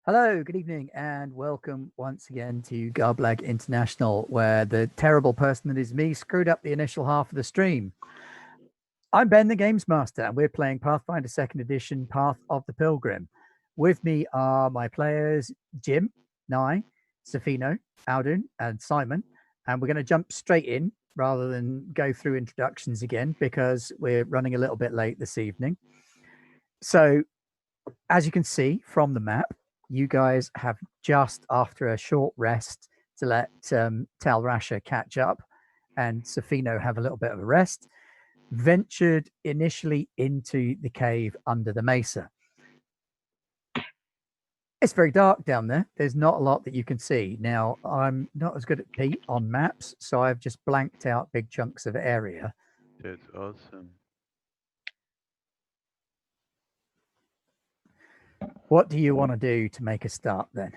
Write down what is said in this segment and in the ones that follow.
Hello, good evening, and welcome once again to Garblag International, where the terrible person that is me screwed up the initial half of the stream. I'm Ben, the Gamemaster, and we're playing Pathfinder 2nd Edition, Path of the Pilgrim. With me are my players, Jim, Nye, Safino, Aldun, and Simon, and we're going to jump straight in rather than go through introductions again, because we're running a little bit late this evening. So, as you can see from the map, you guys have just, after a short rest to let Tal Rasha catch up and Safino have a little bit of a rest, ventured initially into the cave under the mesa. It's very dark down there. There's not a lot that you can see. Now, I'm not as good at Pete on maps, so I've just blanked out big chunks of area. That's awesome. What do you want to do to make a start then?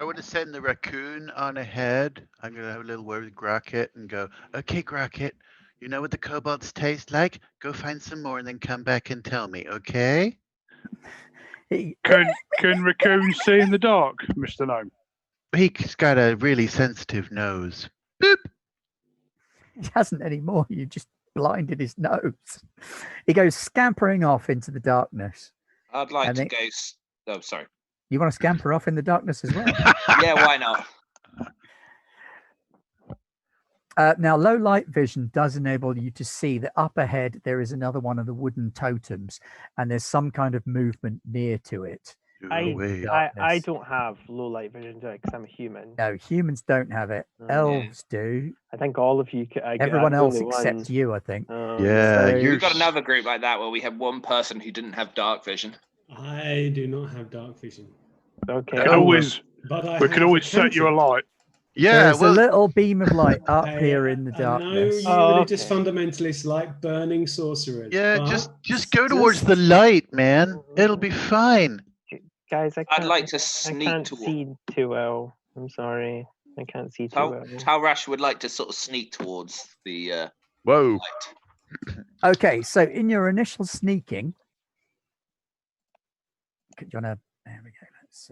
I want to send the raccoon on ahead. I'm going to have a little word with Grocket and go, okay, Grocket, you know what the kobolds taste like? Go find some more and then come back and tell me, okay? Can raccoons see in the dark, Mr. Gnome? He's got a really sensitive nose. Boop! He hasn't anymore. You just blinded his nose. He goes scampering off into the darkness. I'd like to go... Oh, sorry. You want to scamper off in the darkness as well? Yeah, why not? Now, low light vision does enable you to see that up ahead there is another one of the wooden totems, and there's some kind of movement near to it. I don't have low light vision because I'm a human. No, humans don't have it. Elves do. I think all of you. Everyone else except you, I think. Yeah, we've got another group like that where we have one person who didn't have dark vision. I do not have dark vision. Okay. We can always set you alight. Yeah, there's a little beam of light up here in the darkness. No, you really just fundamentalists like burning sorcerers. Yeah, just go towards the light, man. It'll be fine. Guys, I'd like to sneak. I can't see too well. I'm sorry, I can't see too well. Tal Rash would like to sort of sneak towards the. Whoa. Light. Okay, so in your initial sneaking, do you want to? There we go. Let's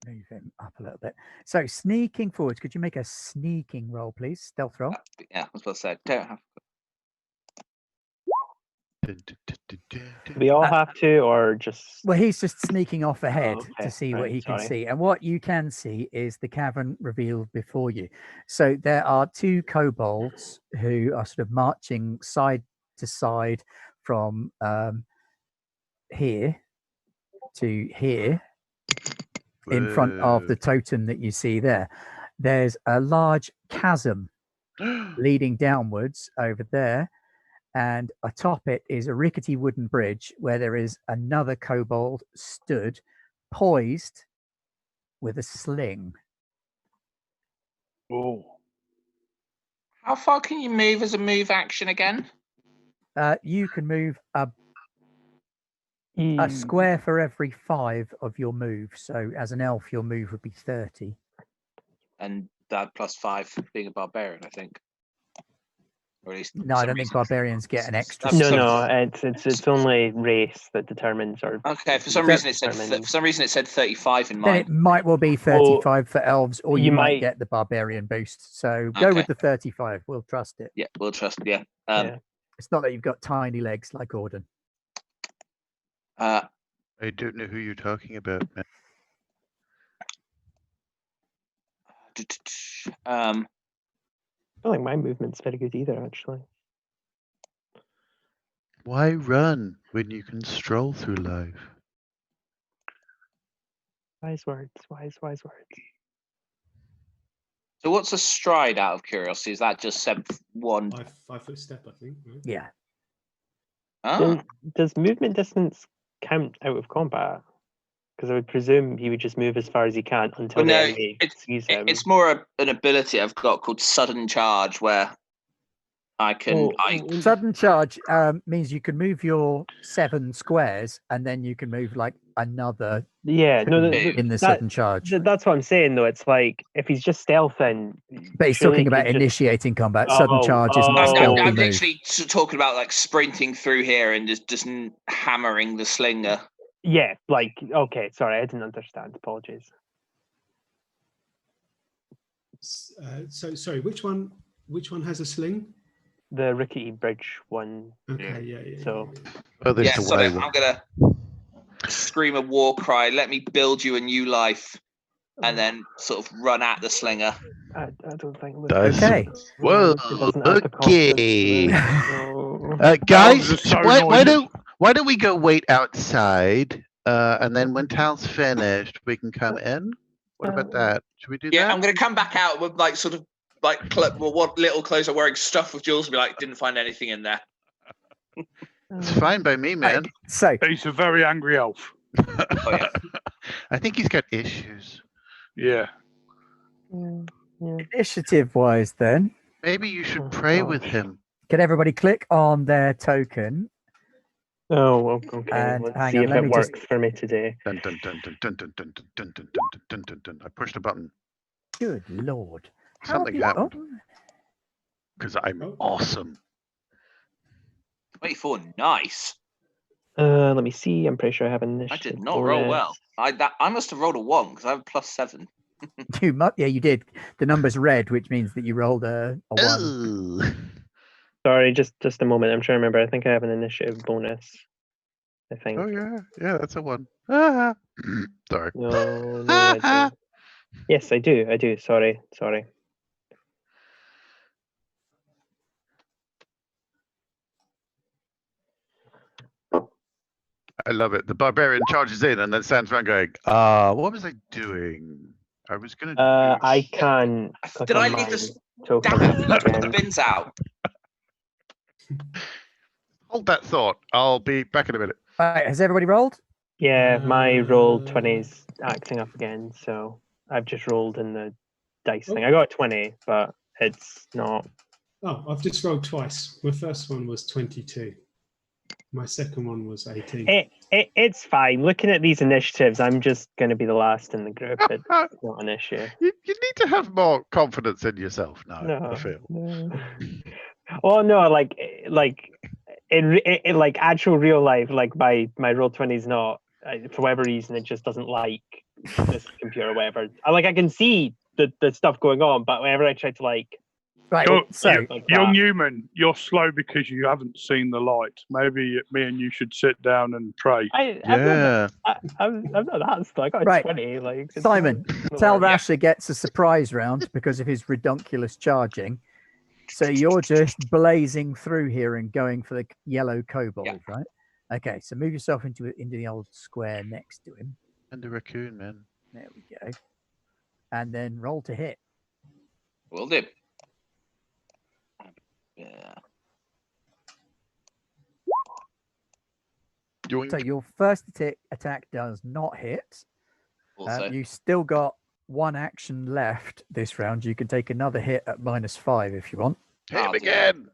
move him up a little bit. So sneaking forwards, could you make a sneaking roll, please? Stealth roll. Yeah, I was about to say, don't have. We all have to, or just... Well, he's just sneaking off ahead to see what he can see. And what you can see is the cavern revealed before you. So there are two kobolds who are sort of marching side to side from here to here in front of the totem that you see there. There's a large chasm leading downwards over there. And atop it is a rickety wooden bridge where there is another kobold stood, poised with a sling. Oh. How far can you move as a move action again? You can move a square for every 5 of your move. So as an elf, your move would be 30. And that plus 5 being a barbarian, I think. Or at least no, I don't think barbarians get an extra. No, it's only race that determines. Or okay, for some reason it said 35 in mine. Then it might well be 35 for elves, or you might get the barbarian boost. So go with the 35. We'll trust it. Yeah, we'll trust. Yeah. It's not that you've got tiny legs like Gordon. I don't know who you're talking about, man. I don't think my movement's very good either, actually. Why run when you can stroll through life? Wise words. So what's a stride, out of curiosity? Is that just one? 5 foot step, I think. Right? Yeah. Oh. Does movement distance count out of combat? Because I would presume he would just move as far as he can until the enemy sees him. It's more an ability I've got called Sudden Charge, where I can... Sudden Charge means you can move your 7 squares, and then you can move like another in the Sudden Charge. That's what I'm saying, though. It's like, if he's just stealthing... But he's talking about initiating combat. Sudden Charge isn't a stealthy I'm move. literally talking about like sprinting through here and just hammering the slinger. Yeah, like, okay, sorry, I didn't understand. Apologies. So sorry, which one has a sling? The rickety bridge one. Okay, yeah. So, Oh, there's Yeah, the sorry, way. I'm gonna scream a war cry. Let me build you a new life, and then sort of run at the slinger. I don't think. Okay. Whoa. It doesn't have the cost of- Okay. No. Guys, Dogs are so why noisy. don't we go wait outside? And then when town's finished, we can come in. What about that? Should we do Yeah, that? I'm gonna come back out with like sort of like what little clothes I'm wearing, stuff with Jules, and be like, didn't find anything in there. It's fine by me, man. Right, so He's a very angry elf. Oh yeah. I think he's got issues. Yeah. initiative-wise, then, Maybe you should Oh, pray gosh. with him. can everybody click on their token? Oh, well, okay. And Let's hang see on, if let it me just- works for me today. Dun, dun, dun, dun, dun, dun, dun, dun, dun, dun, dun, dun, dun. I pushed a button Good lord. How Something did- happened. oh, because I'm Oh. awesome. 24, nice. Let me see. I'm pretty sure I have an I initiative. did not roll bonus. well. I must have rolled a 1 because I have a +7. yeah, you did. The number's red, which means that you rolled a 1. Ooh. Sorry, just a moment. I'm trying to remember. I think I have an initiative bonus. I think. Oh yeah, that's a 1. Ah. Sorry. No, I don't. Yes, I do. Sorry. I love it. The barbarian charges in and then stands around going, what was I doing? I was gonna I can. click Did I on leave my this? token Damn it! Let's put the again. bins out. hold that thought. I'll be back in a minute. Right, has everybody rolled? Yeah, my roll 20 is acting up again, so I've just rolled in the dice thing. I got a 20, but it's not. Oh, I've just rolled twice. My first one was 22. My second one was 18. It's fine. Looking at these initiatives, I'm just going to be the last in the group. It's not an issue. You need to have more confidence in yourself now. No. I feel. No. Well, no, like in like actual real life, like my roll 20 is not for whatever reason it just doesn't like this computer or whatever. I can see the stuff going on, but whenever I try to like. Right, so Young human, you're slow because you haven't seen the light. Maybe me and you should sit down and pray. I'm not that slow. I got a Right. 20. Like it's Simon, not Tal worry. Rasher gets a surprise round because of his redunculous charging. So you're just blazing through here and going for the yellow kobold, Yeah. right? Okay, so move yourself into the old square next to him. And the raccoon, man. There we go. And then roll to hit. Will do. Yeah. Yoink. So your first attack does not hit. Also, You still got one action left this round. You can take another hit at -5 if you want. Hit him I'll do again.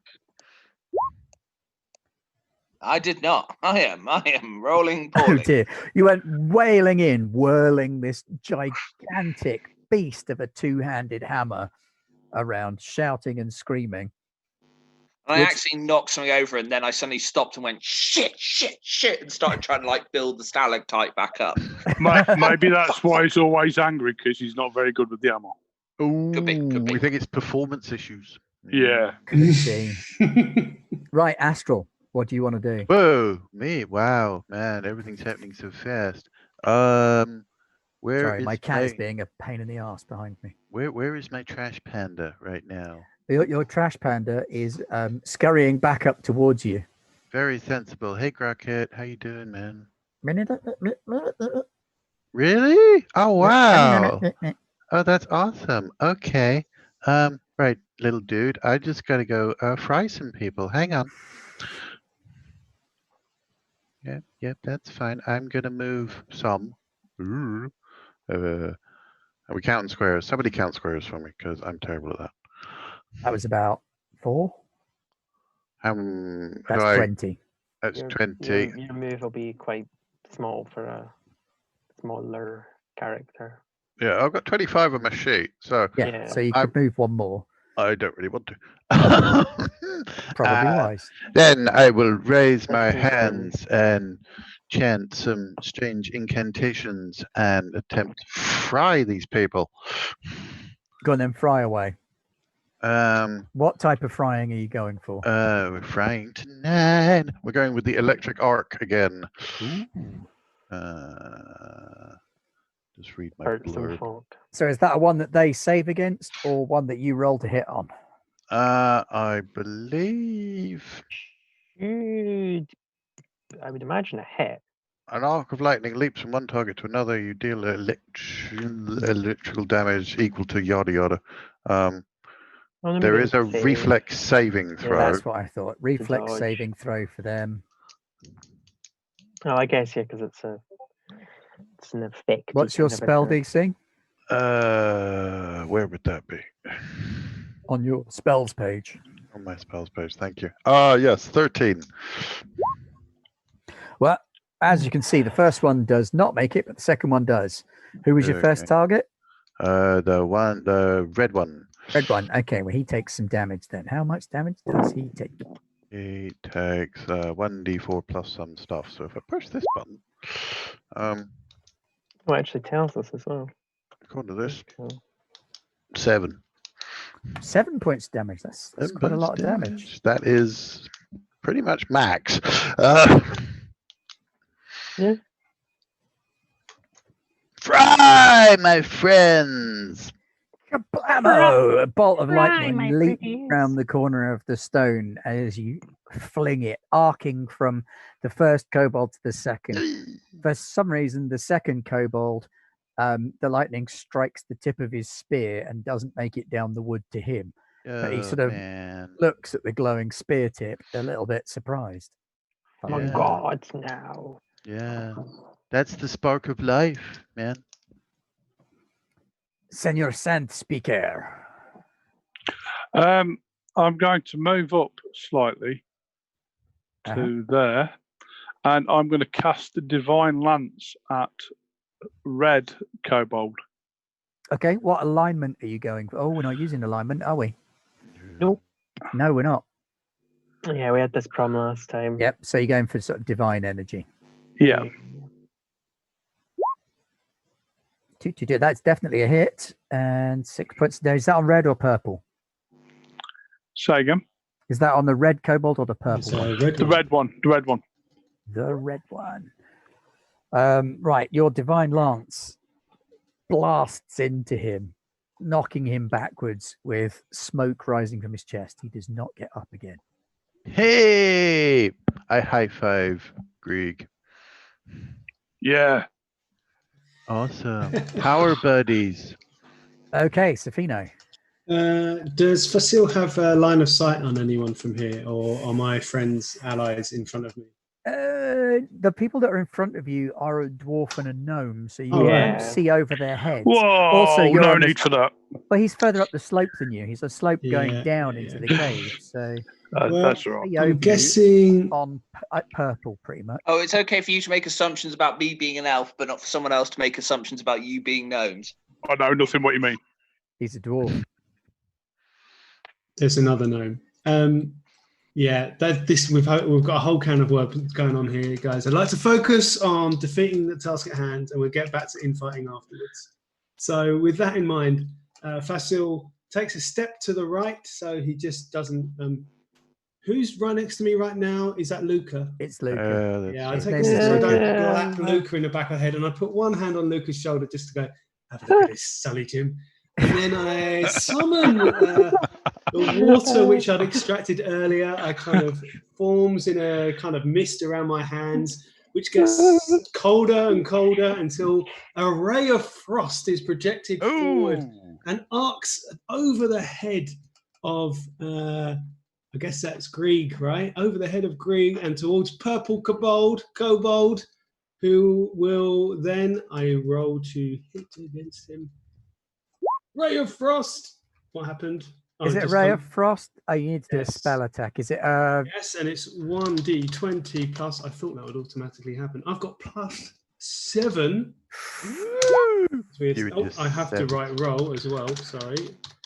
I did not. I am rolling Oh poorly. dear. You went wailing in, whirling this gigantic beast of a two-handed hammer around, shouting and screaming. And I Which- actually knocked something over, and then I suddenly stopped and went shit, and started trying to like build the stalactite back up. Maybe that's why he's always angry, because he's not very good with the ammo. Ooh, Could be. we think it's performance issues. Yeah. Could be. Right, Astral, what do you want to do? Whoa, me! Wow, man, everything's happening so fast. Where Sorry, is my cat is being a pain in the ass behind me. where is my trash panda right now? Your trash panda is scurrying back up towards you. Very sensible. Hey, Grocket, how you doing, man? Really? Oh wow! Oh, that's awesome. Okay. Right, little dude. I just gotta go fry some people. Hang on. Yep, that's fine. I'm gonna move some. Ooh. Are we counting squares? Somebody count squares for me, because I'm terrible at that. That was about 4. That's That's 20. That's Your- 20. Your move will be quite small for a smaller character. Yeah, I've got 25 on my sheet. So Yeah, Yeah. so you could move one more. I don't really want to. Probably wise. Then I will raise my That's confirmed. hands and chant some strange incantations and attempt to fry these people. Go on then, fry away. Um, What type of frying are you going for? we're frying tonight. We're going with the electric arc again. Just read my Hurt some blurb. folk. So is that a one that they save against or one that you roll to hit on? I believe I would imagine a hit. an arc of lightning leaps from one target to another. You deal electrical damage equal to yada yada. Well, There maybe is a it's save. reflex saving throw. That's what I thought. Reflex dodge. saving throw for them. Oh, I guess yeah, because it's an effect. What's your spell DC? Where would that be? On your spells page. On my spells page, thank you. Yes, 13. Well, as you can see, the first one does not make it, but the second one does. Who was your first Okay. target? The red one. Red one. Okay, well, he takes some damage then. How much damage does he take? He takes 1d4 plus some stuff. So if I push this button, Oh, it actually tells us as well. according to this, Cool. 7. 7 points of damage. That's 7 quite a points lot of damage. That is pretty much max. Yeah. Fry, my friends! Kablamo! A bolt of lightning my leaps pretties. round the corner of the stone as you fling it, arcing from the first kobold to the second. For some reason, the second kobold, the lightning strikes the tip of his spear and doesn't make it down the wood to him. But he sort of man. looks at the glowing spear tip, a little bit surprised. I'm on Yeah. God now. Yeah. That's the spark of life, man. Senor Sant Speaker. I'm going to move up slightly to there, and I'm going to cast the Divine Lance at Red Kobold. Okay, what alignment are you going for? Oh, we're not using alignment, are we? Nope. No, we're not. Yeah, we had this problem last time. Yep, so you're going for sort of divine energy. Yeah. 2. That's definitely a hit. And 6 points of damage. Is that on red or purple? Say again. Is that on the red kobold or the purple It's one? red The one. red one. The red one. The red one. Right, your divine lance blasts into him, knocking him backwards with smoke rising from his chest. He does not get up again. Hey! I high five Grieg. Yeah. Awesome. Power buddies. Okay, Safino. Does Fasil have a line of sight on anyone from here, or are my friends allies in front of me? The people that are in front of you are a dwarf and a gnome, so you Oh, right. won't see over their heads. Whoa. Also, you're no on the- need for that. But he's further up the slope than you. He's a slope going Yeah, down yeah, into yeah. the cave. So Well, That's all right. see over I'm you guessing. on purple, pretty much. Oh, it's okay for you to make assumptions about me being an elf, but not for someone else to make assumptions about you being gnomes. I know nothing what you mean. He's a dwarf. There's another gnome. Yeah, we've got a whole can of worms going on here, guys. I'd like to focus on defeating the task at hand, and we'll get back to infighting afterwards. So, with that in mind, Fasil takes a step to the right, so he just doesn't. Who's right next to me right now? Is that Luca? It's Luca. Yeah, I His take a name step is so I don't Luca. slap Luca in the back of the head, and I put one hand on Luca's shoulder just to go, have a look at this, Sully Jim. And then I summon the water which I'd extracted earlier. I kind of forms in a kind of mist around my hands, which gets colder and colder until a ray of frost is projected forward and arcs over the head of, I guess that's Grieg, right? Over the head of Grieg and towards purple kobold, who will then, I roll to hit against him. Ray of Frost. What happened? Oh, Is it just Ray come- of Frost? Oh, you need to do a Yes. spell attack. Is it Yes, and it's 1d20 plus. I thought that would automatically happen. I've got +7. It's weird. You Oh, just I have to said- write roll as well. Sorry.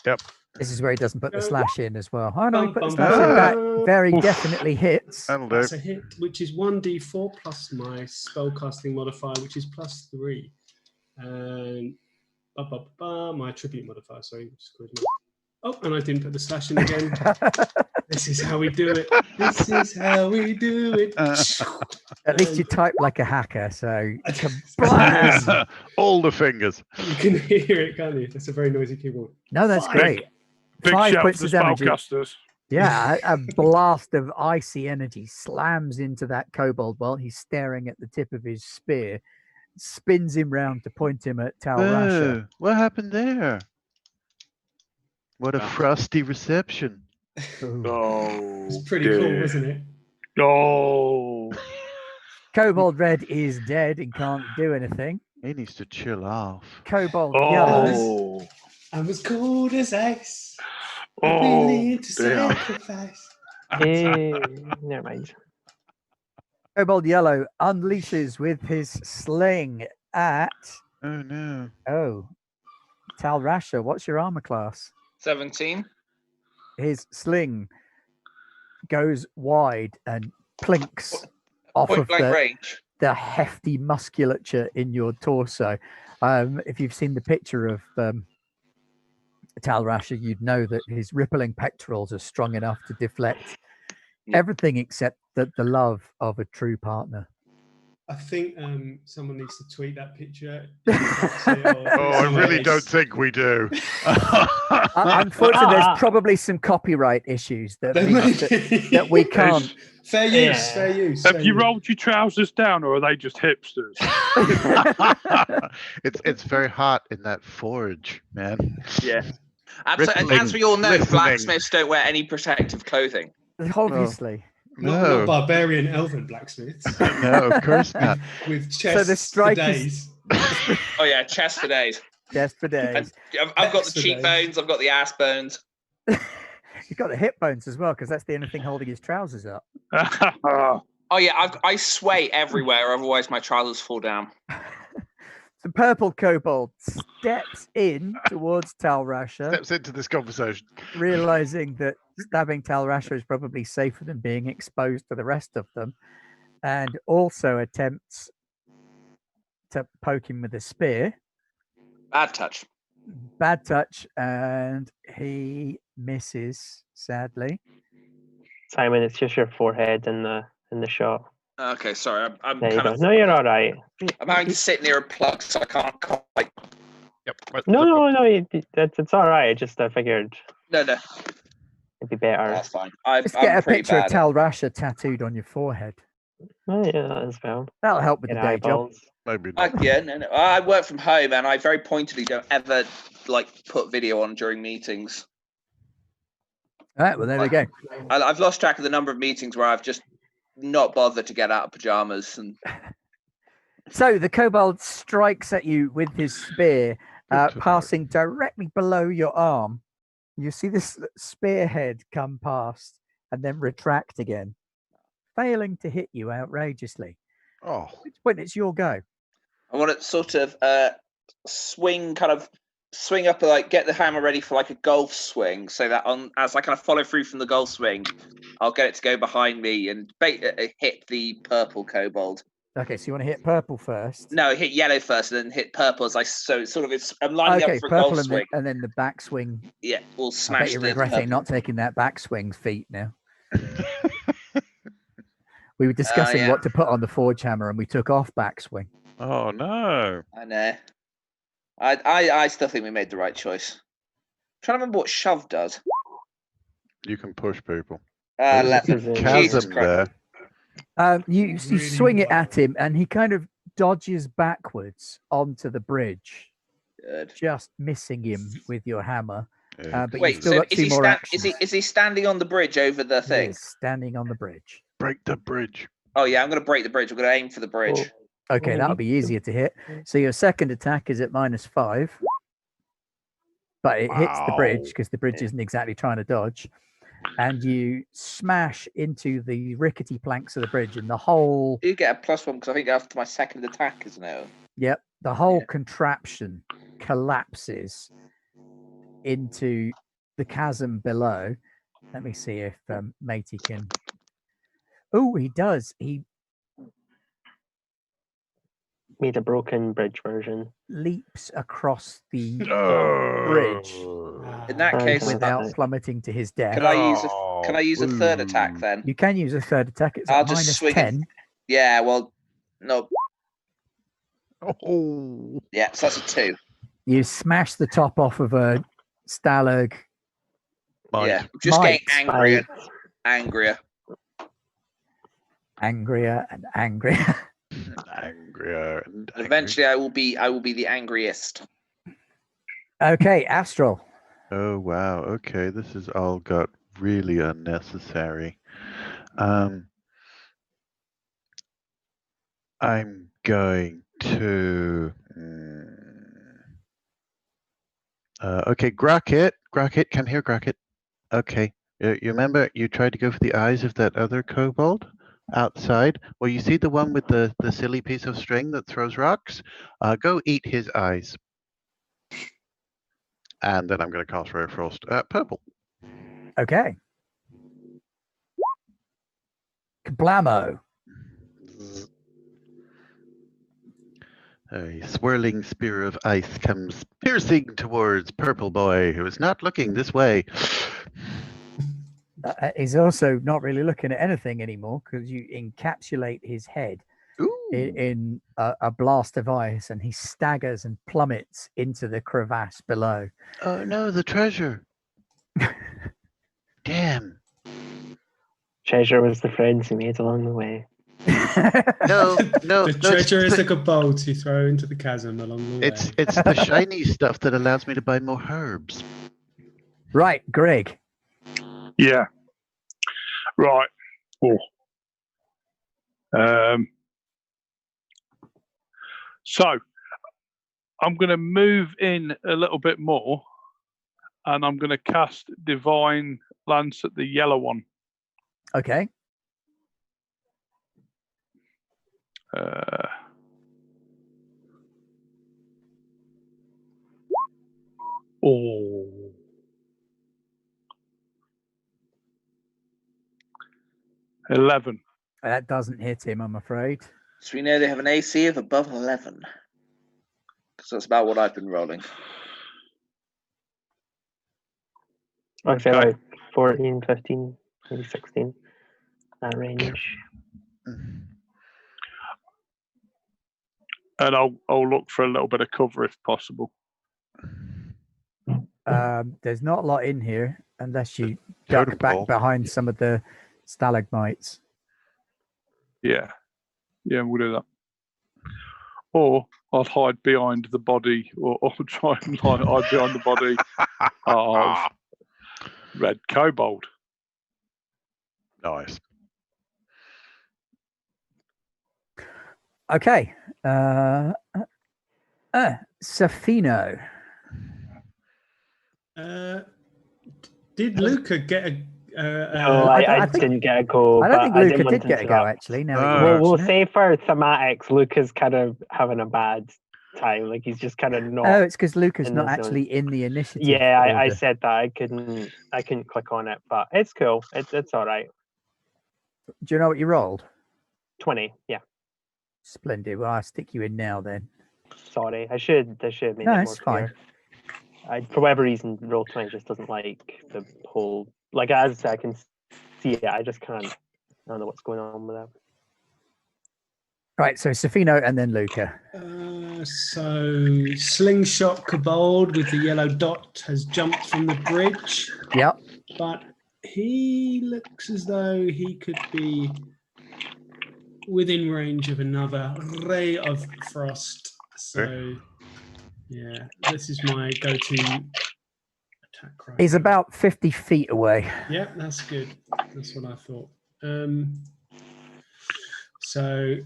Yep. This is where he doesn't put the slash in as well. Oh no, he Bum, put the bum, slash in. That bum. very Oof. definitely hits. That'll do. That's a hit, which is 1d4 plus my spellcasting modifier, which is +3. And my attribute modifier, sorry. Oh, and I didn't put the slash in again. This is how we do it. This is how we do it. At least you type like a hacker, so kablam! All the fingers. You can hear it, can't you? That's a very noisy keyboard. No, that's Fine. great. Big 5 shout points to of the damage. spellcasters. Yeah, a blast of icy energy slams into that kobold while he's staring at the tip of his spear, spins him round to point him at Tal Rasha. Oh, what happened there? What a frosty reception. Ooh. Oh, It's pretty cool, isn't it? Oh, Kobold Red is dead and can't do anything. He needs to chill off. Kobold Yellow. oh, I'm as cold as ice. oh, Willing to damn. sacrifice. Never mind. Kobold Yellow unleashes with his sling at Oh no. Tal Rasha. What's your armor class? 17. His sling goes wide and plinks off Point of blank range. the hefty musculature in your torso. If you've seen the picture of Tal Rasha, you'd know that his rippling pectorals are strong enough to deflect everything except the love of a true partner. I think someone needs to tweet that picture. Oh, I really don't think we do. Unfortunately, there's probably some copyright issues that we can't. Fair use, fair use. Have fair you use. rolled your trousers down, or are they just hipsters? It's very hot in that forge, man. Yeah. Absolutely. And as we all know, blacksmiths don't wear any protective clothing. Obviously. Not barbarian elven blacksmiths No, of course not. with So chests the strike for is- days. Oh yeah, chest for days. Just for days. I've got the Chest for cheekbones. I've got the ass bones. You've got the hip bones as well, because that's the only thing holding his trousers up. Oh yeah, I sway everywhere. Otherwise, my trousers fall down. The purple kobold steps in towards Tal Rasha, Steps into this conversation. realizing that stabbing Tal Rasha is probably safer than being exposed to the rest of them, and also attempts to poke him with a spear. Bad touch. Bad touch, and he misses, sadly. Simon, it's just your forehead in the shot. Okay, sorry. I'm There you kind go. of. No, you're all right. I'm having to sit near a plug, so I can't quite. Yep. No. It's all right. I figured No, it'd be better. that's fine. I'm Just get a pretty picture of bad. Tal Rasha tattooed on your forehead. Oh, yeah, that is well. That'll help with the Get day job. eyeballs. Maybe not. Yeah, no. I work from home, and I very pointedly don't ever put video on during meetings. All right, well, there we go. I've lost track of the number of meetings where I've just not bothered to get out of pajamas and. So the kobold strikes at you with his spear, passing directly below your arm. You see this spearhead come past and then retract again, failing to hit you outrageously. Oh, At which point it's your go. I want to sort of swing up, get the hammer ready for like a golf swing, so that as I kind of follow through from the golf swing, I'll get it to go behind me and hit the purple kobold. Okay, so you want to hit purple first. No, hit yellow first and then hit purple as I'm lining Okay, up for a purple golf and swing. then the backswing. Yeah, we'll I bet smash you're the regretting purple. not taking that backswing feat now. We were discussing yeah. what to put on the forge hammer and we took off backswing. oh no. I know. I still think we made the right choice. I'm trying to remember what shove does. You can push people. Left. There's a Jesus Chasm Christ. there. You Really swing it well. at him and he kind of dodges backwards onto the bridge, Good. just missing him with your hammer. Yeah. But you've Wait, still so got two more actions. is he standing on the bridge over the He thing? is standing on the bridge. Break the bridge. Oh yeah, I'm gonna break the bridge. I'm gonna aim for the bridge. Okay, Well, that'll you- be easier to hit. So your second attack is at -5, but it hits the bridge Wow. because the bridge isn't exactly trying to dodge. And you smash into the rickety planks of the bridge, and the whole You get a +1 because I think after my second attack, isn't it? the whole Yeah. contraption collapses into the chasm below. Let me see if Matey can. Oh, he does. He Made a broken bridge version. leaps across the Oh. bridge In that Oh, case, okay. without Right. plummeting to his death. can I use a third attack then? You can use a third attack. It's I'll at just minus swing it. 10. Yeah, well, no. Oh. Yeah, so that's a 2. You smash the top off of a stalag. Yeah, just getting Might. angrier. Angrier and angrier. Angrier and And eventually, I will be the angriest. Okay, Astral. Oh wow. Okay, this has all got really unnecessary. I'm going to. Okay, Grocket, come here, Grocket. Okay, you remember you tried to go for the eyes of that other kobold outside? Well, you see the one with the silly piece of string that throws rocks? Go eat his eyes. And then I'm going to cast Ray of Frost at purple. Okay. Kablamo. A swirling spear of ice comes piercing towards Purple Boy, who is not looking this way. He's also not really looking at anything anymore because you encapsulate his head in a blast of ice, and he staggers and plummets into the crevasse below. Oh no, the treasure. Damn. Treasure was the friends he made along the way. No, The treasure is the kobold you throw into the chasm along the way. It's the shiny stuff that allows me to buy more herbs. Right, Greg. Yeah. Right. Oh. So I'm going to move in a little bit more, and I'm going to cast Divine Lance at the yellow one. Okay. Oh. 11. That doesn't hit him, I'm afraid. So we know they have an AC of above 11. Because that's about what I've been rolling. I'd say Okay. like 14, 15, maybe 16. That range. And I'll look for a little bit of cover if possible. There's not a lot in here unless you duck Totem back pole. behind some of the stalagmites. Yeah. Yeah, we'll do that. Or I'll hide behind the body, or try and hide behind the body of Red Kobold. Nice. Okay. Safino. Did Luca get a? No, I I think- didn't get a go. I don't but think I Luca didn't want did to get a go, interrupt. actually. Now that you We'll mention it. say for thematics, Luca's kind of having a bad time. Like he's just kind of not. Oh, it's because Luca's in not the zone. actually in the initiative. Yeah, I order. said that. I couldn't click on it, but it's cool. It's all right. Do you know what you rolled? 20. Yeah. Splendid. Well, I'll stick you in now then. Sorry, I should have made No, it more it's fine. clear. For whatever reason, roll 20 just doesn't like the whole. Like as I said, I can see it. I just can't. I don't know what's going on with that. Right, so Safino and then Luca. So slingshot kobold with the yellow dot has jumped from the bridge, Yep. but he looks as though he could be within range of another ray of frost. So yeah, this is my go-to attack right He's now. about 50 feet away. Yeah, that's good. That's what I thought. So,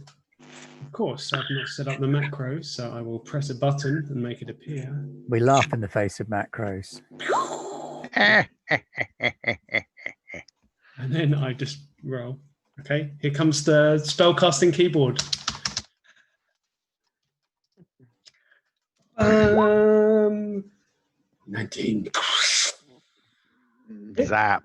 of course, I've not set up the macro, so I will press a button and make it appear. We laugh in the face of macros. And then I just roll. Okay, here comes the spellcasting keyboard. 19. Zap.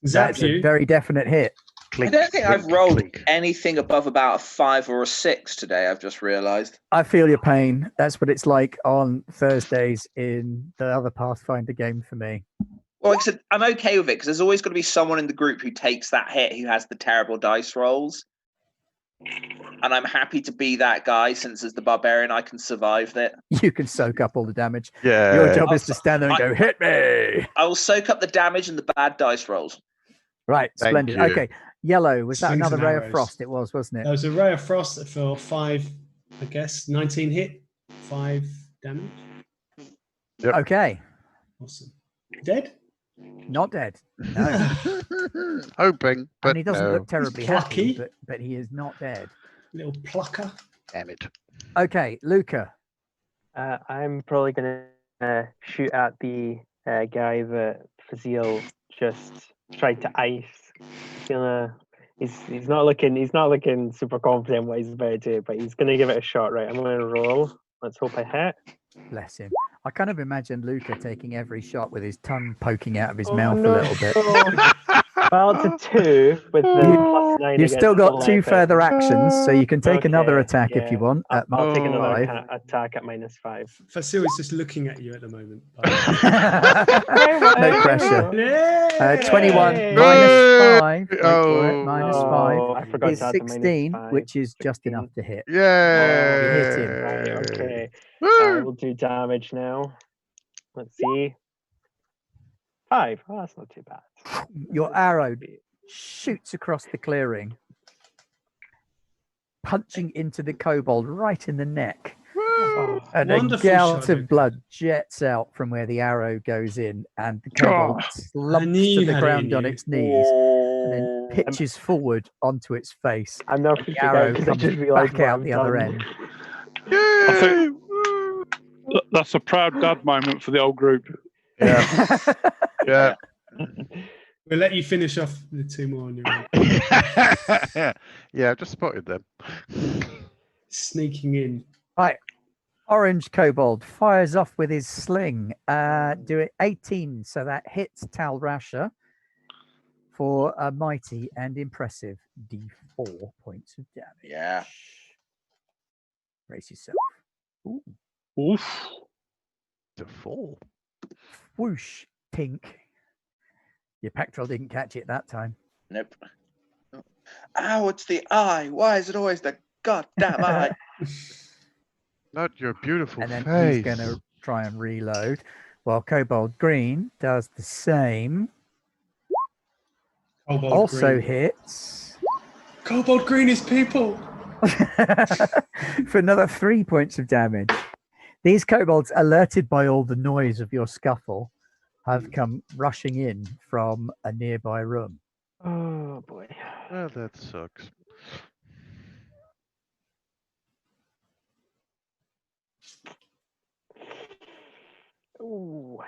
Zap That's a you. very definite hit. Clink, I don't think I've clink, rolled clink. anything above about a 5 or a 6 today. I've just realised. I feel your pain. That's what it's like on Thursdays in the other Pathfinder game for me. Well, like I said, I'm okay with it because there's always got to be someone in the group who takes that hit who has the terrible dice rolls. And I'm happy to be that guy since as the barbarian I can survive it. You can soak up all the damage. Yeah. Your job is to stand there and go, hit me. I will soak up the damage and the bad dice rolls. Right, Thank splendid. you. Okay, yellow. Was that Slings another and ray of arrows. frost? It was, wasn't There it? was a ray of frost for 5, I guess. 19 hit, 5 damage. Yep. Okay, Awesome. Dead? not dead. No. Hoping, but And he doesn't no. look terribly happy, Plucky. but he is not dead. Little plucker. Damn it. Okay, Luca. I'm probably gonna shoot at the guy that Fazil just tried to ice. He's not looking super confident what he's about to do, but he's gonna give it a shot. Right, I'm gonna roll. Let's hope I hit. Bless him. I kind of imagine Luca taking every shot with his tongue poking out of his Oh, mouth no. a little bit. Well, it's a 2 with the +9. You've still against got full 2 effort. further actions, so you can take another Okay, attack if you yeah. want at I'll take Mark another 5. attack at -5. Fasil is just looking at you at the moment. No pressure. Yeah. 21 Yay. minus 5. Wait for it, Oh. minus Oh, 5 I forgot is to add the 16, -5. which is just 16. enough to hit. Yay! You hit him. Right, okay. I Woo! will do damage now. Let's see. 5. Oh, that's not too bad. Your arrow shoots across the clearing, punching into the kobold right in the neck. Oh, And a Wonderful gout shot, of Luca. blood jets out from where the arrow goes in, and the kobold God. slumps knew to you the had it ground in on you. its knees and then pitches forward onto its face. I'm not The freaking out arrow because I comes just realised back what out I've the other done. end. Yay! Woo! That's a proud dad moment for the whole group. Yeah. Yeah. We'll let you finish off the 2 more on your own. Yeah, I've just spotted them. Sneaking in. Right. Orange kobold fires off with his sling. Do it 18, so that hits Tal Rasha for a mighty and impressive D4 points of damage. Yeah. Brace yourself. Ooh. Oof. The fall. Whoosh, tink. Your pectoral didn't catch it that time. Nope. Ow, it's the eye. Why is it always the goddamn eye? Not your beautiful And then face. he's going to try and reload, while Kobold Green does the same. Kobold Also green. hits Kobold green is people. for another 3 points of damage. These kobolds, alerted by all the noise of your scuffle, have come rushing in from a nearby room. Oh boy. Well, that sucks. Ooh.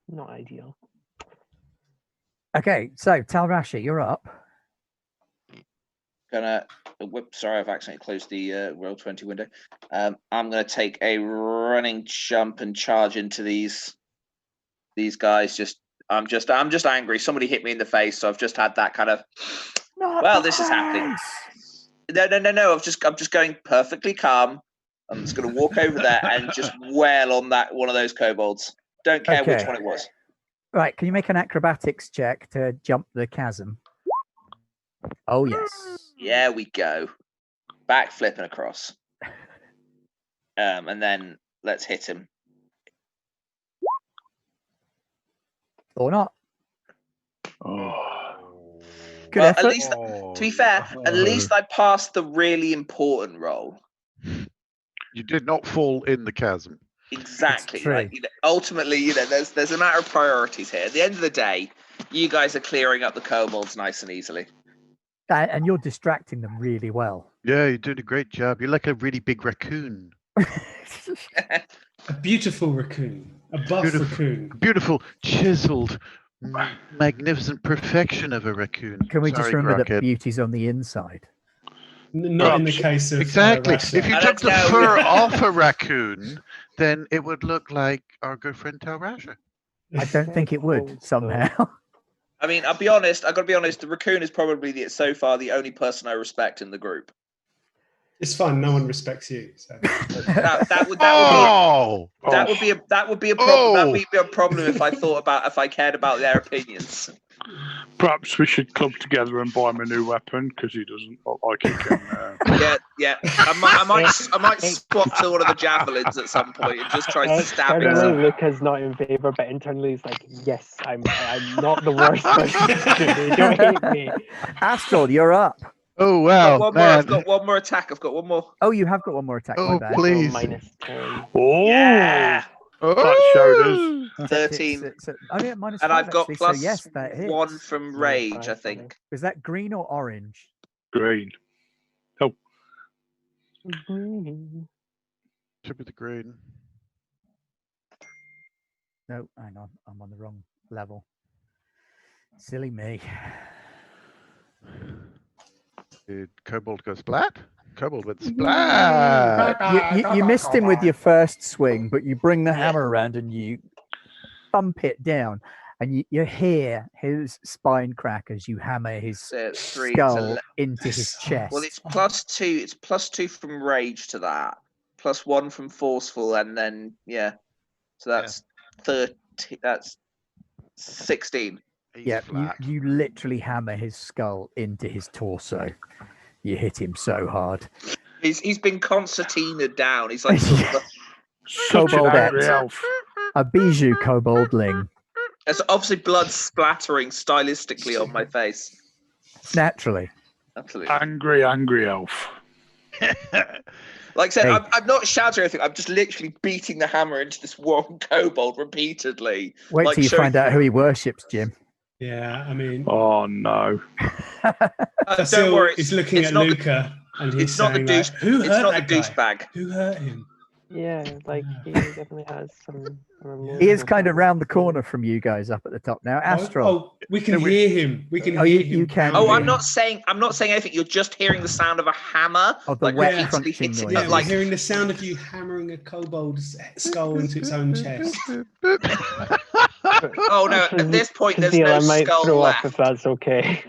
Not ideal. Okay, so Tal Rasha, you're up. Sorry, I've accidentally closed the Roll20 window. I'm gonna take a running jump and charge into these guys. I'm just angry. Somebody hit me in the face, so I've just had that kind of. Well, this is happening. No. I'm just going perfectly calm. I'm just gonna walk over there and just wail on that one of those kobolds. Don't care which Okay. one it was. Right, can you make an acrobatics check to jump the chasm? Oh, yes. Yeah, we go. Back flipping across. And then let's hit him. Or not. Oh. Good Well, effort. at least, to be fair, at least I passed the really important roll. You did not fall in the chasm. Exactly. true. Like, ultimately, there's a matter of priorities here. At the end of the day, you guys are clearing up the kobolds nice and easily. And you're distracting them really well. Yeah, you're doing a great job. You're like a really big raccoon. A beautiful raccoon. A buff Beautiful. raccoon. Beautiful, chiseled, magnificent perfection of a raccoon. Can we just Sorry, remember that Crockett. beauty's on the inside? Not in the case of Exactly. Russia. If you I took don't the know. fur off a raccoon, then it would look like our good friend Talrasha. I don't think it would somehow. I mean, I'll be honest. I've got to be honest. The raccoon is probably so far the only person I respect in the group. It's fine. No one respects you. So. That would be a problem. That would be a problem if I cared about their opinions. Perhaps we should club together and buy him a new weapon because he doesn't look like he can. Yeah. I might swap to one of the javelins at some point and just try to stab him. Externally, Luca's not in favor, but internally, he's like, yes, I'm not the worst person. Don't hate me. Astral, you're up. Oh, wow. I've got one more attack. I've got one more. Oh, you have got one more attack. Oh, my bad. please. -10. Oh, Yeah. that showed us. 13. Oh, yeah, -5, And I've got actually, plus so yes, that hits. 1 from rage, I think. Was that green or orange? Green. Should be the green. No, hang on. I'm on the wrong level. Silly me. Did Kobold go splat? Kobold went splat. You missed him with your first swing, but you bring the hammer around and you thump it down, and you hear his spine crack as you hammer his So it's 3 skull into his chest. Well, it's +2. It's +2 from rage to that, +1 from forceful, and then so that's 30. That's 16. He's Yeah, flat. you literally hammer his skull into his torso. You hit him so hard. He's been concertinaed down. He's like Such an Kobold angry X. elf. A bijou koboldling. there's obviously blood splattering stylistically on my face. Naturally. Absolutely. Angry elf. Like I said, Hey. I'm not shouting or anything. I'm just literally beating the hammer into this one kobold repeatedly. Wait Like till you showing- find out who he worships, Jim. Yeah, I mean, Oh, no. Don't worry. He's looking it's at not the- Luca, and he's It's not the saying, douche. like, "Who It's hurt not the that guy? douchebag. Who hurt him?" Yeah, like he definitely has some. He is kind of round the corner from you guys up at the top now. Astral. Oh, we can hear him. We can Oh, hear you him. can Oh, hear I'm him. not saying anything. You're just hearing the sound of a hammer, Oh, the like wet repeatedly crunching hitting. noise. Yeah, Like we're hearing the sound of you hammering a kobold's skull into its own chest. oh no! At this point, there's Kazeel, no I might skull throw left. up if that's okay.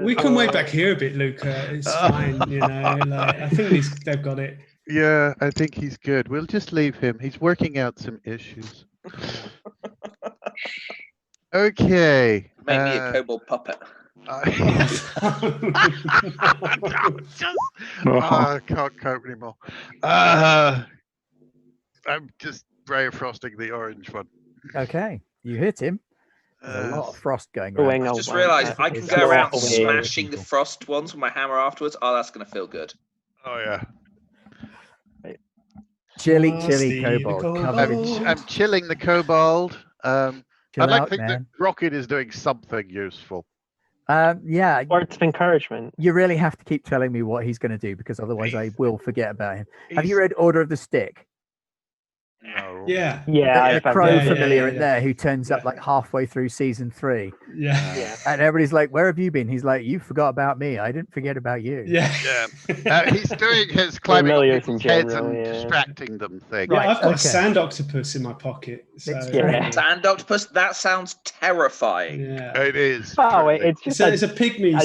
We can wait back here a bit, Luca. It's fine, you know. Like, I think they've got it. Yeah, I think he's good. We'll just leave him. He's working out some issues. Okay. Make me a kobold puppet. I can't cope anymore. I'm just ray frosting the orange one. Okay, you hit him. There's a lot of frost going Going around. on. I just realised I can It's go around away. smashing the frost ones with my hammer afterwards. Oh, that's gonna feel good. Oh yeah. Chilly Frosty the kobold. kobold. Covered. I'm chilling the kobold. Chill I'd like out, to think man. that Rocket is doing something useful. Yeah, Words of encouragement. you really have to keep telling me what he's going to do because otherwise I will forget about him. Have you He's- read Order of the Stick? No. Yeah. Yeah, Got I've your had crow that. familiar in yeah. there who turns up Yeah. like halfway through season 3. Yeah. Yeah. And everybody's like, where have you been? He's like, you forgot about me. I didn't forget about you. Yeah. He's doing his climbing on Familiars people's in heads general, and yeah. distracting them thing. Yeah, Right, I've got okay. a sand octopus in my pocket. So, It's Yeah. Sand octopus. That sounds terrifying. yeah. It is. Oh, wait, truly. it's just It's a pygmy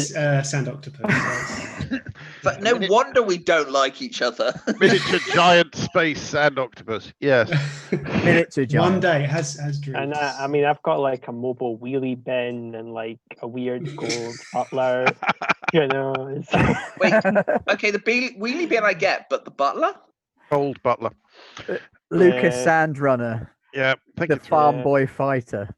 sand octopus. so But no wonder we don't like each other. Miniature giant space sand octopus. Yes. Miniature giant. One day it has dreams. And I mean, I've got like a mobile wheelie bin and like a weird gold butler. You know, it's, Wait, okay, the wheelie bin I get, but the butler? Old butler. Lucas Yeah. Sandrunner, Yeah. Thank the you. farm Yeah. boy fighter.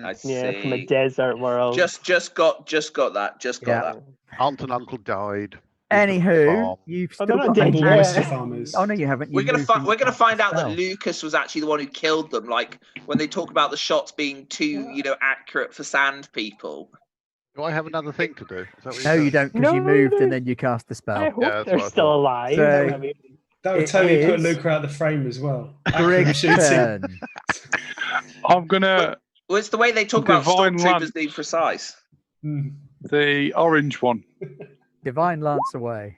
I see. yeah, from a desert world. Just got that. Just got Yeah. that. Aunt and uncle died. Anywho, Farm. you've Oh, still they're got not a dead hand- yet. farmers. Oh no, you haven't. We're You gonna moved find. him We're gonna up find out that yourself. Lucas was actually the one who killed them. Like when they talk about the shots being too, accurate for sand people. Do I have another thing to do? Is that what No, you're you saying? don't, because you No, moved no. and then you cast the I spell. hope Yeah, that's they're what I still thought. alive. So- I mean, That would It totally put is- Luca out the frame as well. Accurate Grig's shooting. turn. I'm gonna Well, it's the way they talk about Divine stormtroopers Lance. being precise. Mm. the orange one. Divine Lance away.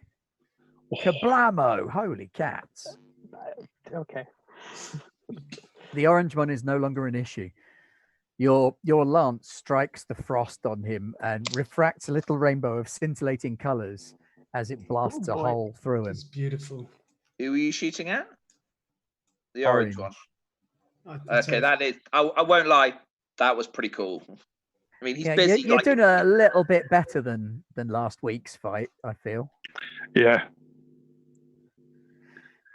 Kablamo! Holy cats. Okay. The orange one is no longer an issue. Your lance strikes the frost on him and refracts a little rainbow of scintillating colours as it blasts a boy. hole through him. It's beautiful. Who are you shooting at? The orange one. I Okay, that is. I won't lie. That was pretty cool. I mean, he's Yeah, busy. you're like, doing a little bit better than last week's fight, I feel. Yeah.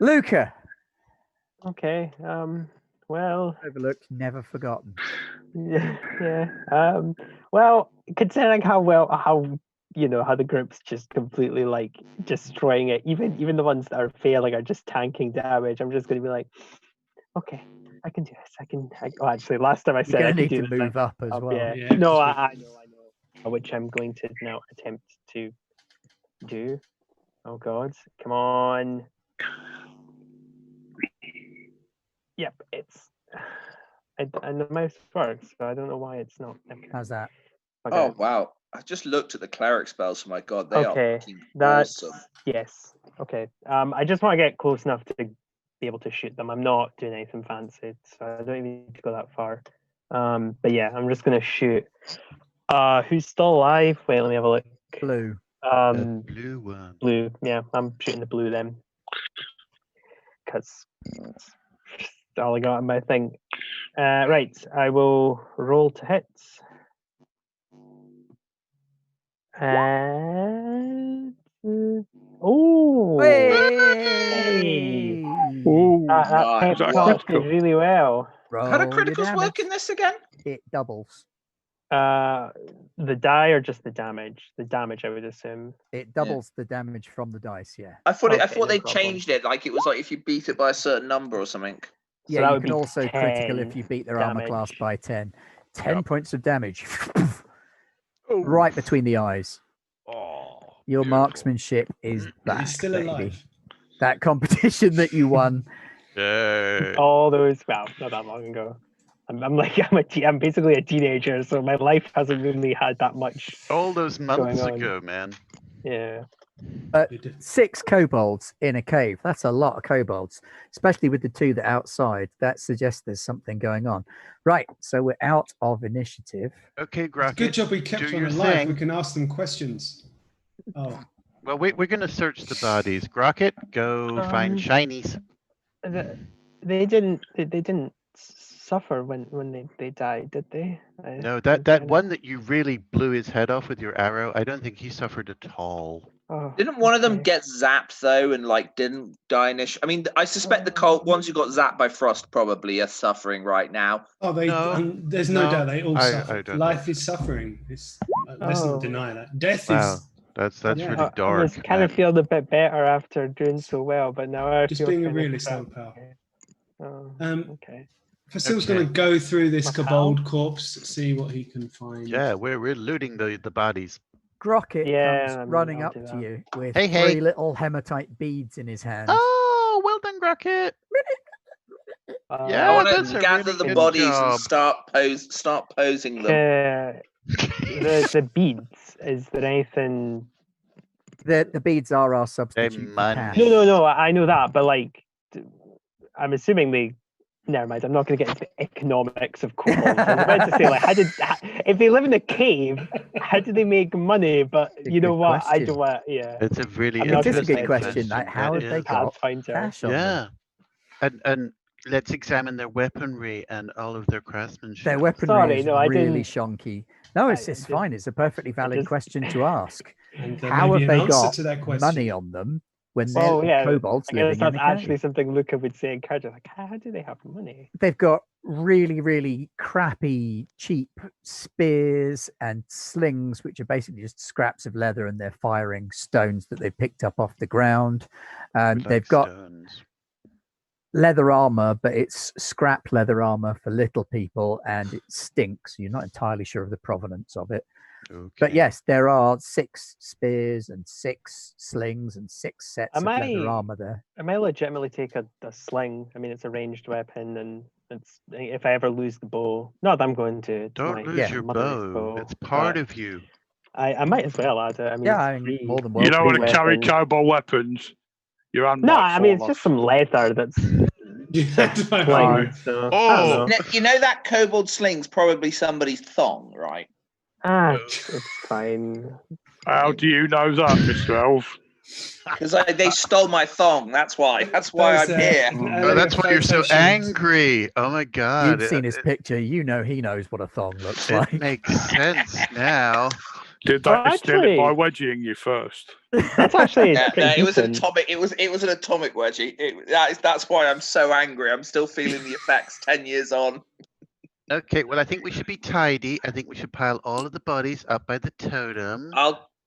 Luca. Okay. Well. Overlooked, never forgotten. Yeah. Well, considering how the group's just completely like destroying it, even the ones that are failing are just tanking damage. I'm just going to be like, okay, I can do this. Actually, last time I said I could need do to this, move up as well. Yeah. Yeah, No, 'cause I know. Which I'm going to now attempt to do. Oh God, come on. Yep, it's. And the mouse works, so I don't know why it's not. How's that? Okay. Oh wow! I just looked at the cleric spells. Oh my God, they Okay, are fucking that's awesome. yes. Okay. I just want to get close enough to be able to shoot them. I'm not doing anything fancy, so I don't even need to go that far. But yeah, I'm just gonna shoot. Who's still alive? Wait, let me have a look. Blue. The blue one. Blue. Yeah, I'm shooting the blue then, because that's all I got in my thing. Right, I will roll to hit. And oh, Hey! Ooh. that Nice. pep Is that a talk critical? did really well. How do Roll your criticals work damage. in this again? It doubles. The die or just the damage? The damage, I would assume. It doubles the damage from the dice, yeah. I thought Okay, I thought no they problem. changed it. Like it was like if you beat it by a certain number or something. Yeah, that you would can be also critical if 10 you beat their armor class damage. by 10. 10 Yep. points of damage. Oh. Right between the eyes. Oh, Your beautiful. marksmanship is back. He's still baby. alive. That competition that you won. Yay. All those, well, not that long ago. I'm basically a teenager, so my life hasn't really had that much. All those months on. ago, man. Yeah. 6 kobolds in a cave. That's a lot of kobolds, especially with the 2 that are outside. That suggests there's something going on. Right, so we're out of initiative. Okay, Graffit. Good job we kept do one your alive. thing. We can ask them questions. Oh, Well, we're going to search the bodies. Grocket, go find shinies. They didn't suffer when they died, did they? No, that one that you really blew his head off with your arrow, I don't think he suffered at all. Oh, Didn't one of them okay. get zapped though, and like didn't die initially? I mean, I suspect the cult ones who got zapped by frost probably are suffering right now. there's no No, doubt they all I suffer. don't Life think is so. suffering. Let's not deny that. Death Wow, is that's Yeah. really I dark. was kind of man. feeling a bit better after doing so well, but now I just feel being a kind of realist, crap. though, pal. Oh, okay. Fasil's Okay. going to go through this My pal? kobold corpse, see what he can find. Yeah, we're looting the bodies. Grocket Yeah, comes running I'll up do to that. you with Hey, 3 hey. little hematite beads in his hand. Oh, well done, Grocket. Yeah, I want that's to a gather really the good bodies job. and start posing them. The beads. Is there anything? The beads are our substitute for money. cash. No. I know that, but like, I'm assuming they. Never mind. I'm not going to get into the economics of kobolds. I was about to say, like, if they live in a cave, how do they make money? But A you know good what? I question. don't want. Yeah. It's a really I'm not It is a interesting good question. Like, how That have they is. got Pathfinder. cash on them? Yeah, and let's examine their weaponry and all of their craftsmanship. Their weaponry Sorry, is no, I really didn't- shonky. No, it's I fine. It's a perfectly valid just- question to ask. And there How may be have an they answer got to that question. money on them when Well, they're yeah, kobolds I guess living in that's a actually cave? something Luca would say in character. Like, how do they have money? They've got really, really crappy, cheap spears and slings, which are basically just scraps of leather, and they're firing stones that they've picked up off the ground. And Like they've got stones. leather armor, but it's scrap leather armor for little people, and it stinks. You're not entirely sure of the provenance of it. Okay. But yes, there are 6 spears and 6 slings and 6 sets Am of leather I- armor there. I might legitimately take a sling. I mean, it's a ranged weapon, and it's if I ever lose the bow. Not that I'm going to. Don't my lose Yeah. your mother's bow. It's but part of you. I might as well add it. I mean, Yeah, it's I'm free. more than You welcome. don't want to carry weapons. kobold weapons. Your hand No, might I mean it's fall just off. some leather that's No. flying. So, I Oh. don't know. You know that kobold sling's probably somebody's thong, right? It's fine. How do you know that, Mr. Elf? Because they stole my thong. That's why. That's why I'm here. Oh, that's why you're so angry. Oh my God. You've seen his picture. You know he knows what a thong looks like. It makes sense now. Did they Well, steal it by actually- wedging you first? That's actually Yeah, pretty no, it was an decent. atomic. It was an atomic wedgie. That's why I'm so angry. I'm still feeling the effects 10 years on. Okay, well, I think we should be tidy. I think we should pile all of the bodies up by the totem.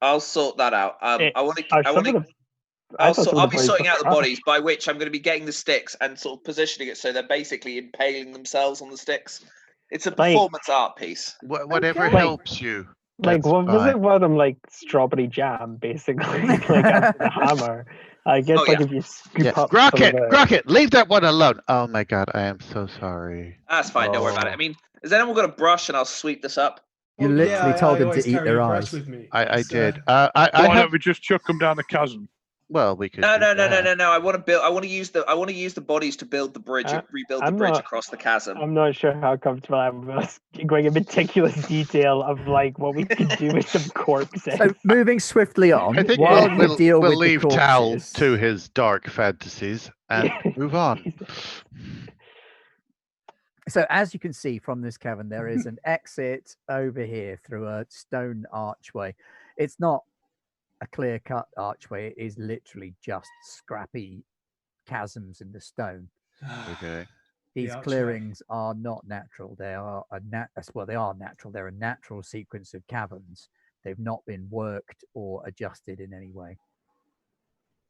I'll sort that out. Are I'll some of the- I thought some I'll of be the bodies sorting were out the crushed. bodies, by which I'm going to be getting the sticks and sort of positioning it so they're basically impaling themselves on the sticks. It's a Like- performance art piece. Whatever Okay. helps you. Like, That's what was fine. it? One of them like strawberry jam, basically, like after the hammer. I guess Oh, like yeah. if you scoop Yeah. up Grocket, some of the- Grocket, leave that one alone. Oh my God, I am so sorry. That's fine. Don't worry about it. Oh. I mean, has anyone got a brush and I'll sweep this up? You literally told him to always eat carry their a brush eyes. with me. I It's, did. Why I don't have. we just chuck them down the chasm? Well, we could. No. do that. I want to build. I want to use the bodies to build the bridge, rebuild the I'm bridge not- across the chasm. I'm not sure how comfortable I'm with us going in meticulous detail of like what we could do with some corpses. So moving swiftly on, I think while we'll you deal we'll with leave the Tal corpses, to his dark fantasies and move on. So as you can see from this cavern, there is an exit over here through a stone archway. It's not a clear-cut archway. It is literally just scrappy chasms in the stone. Okay. These archway. clearings are not natural. They are they are natural. They're a natural sequence of caverns. They've not been worked or adjusted in any way.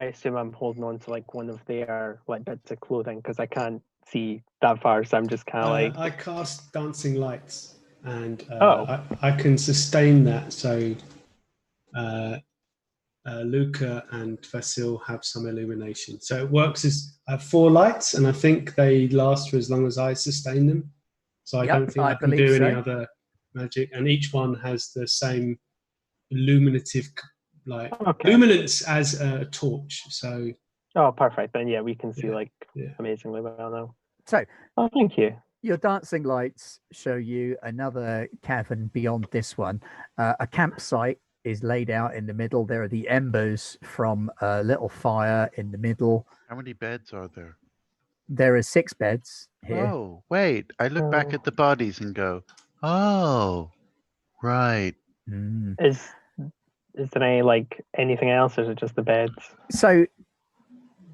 I assume I'm holding on to like one of their like bits of clothing because I can't see that far, so I'm just kind of like. I cast dancing lights, and Oh. I can sustain that. So Luca and Vasil have some illumination. So it works as I have 4 lights, and I think they last for as long as I sustain them. So I Yep, don't think I I can believe do any so. other magic. And each one has the same illuminative, like Okay. luminance as a torch. So Oh, perfect. Then yeah, we can see Yeah, like yeah. amazingly well now. So Oh, thank you. your dancing lights show you another cavern beyond this one. A campsite is laid out in the middle. There are the embers from a little fire in the middle. How many beds are there? There are 6 beds here. Oh, wait. I look back Oh. at the bodies and go, oh, right. Mm. Is there any like anything else, or is it just the beds? So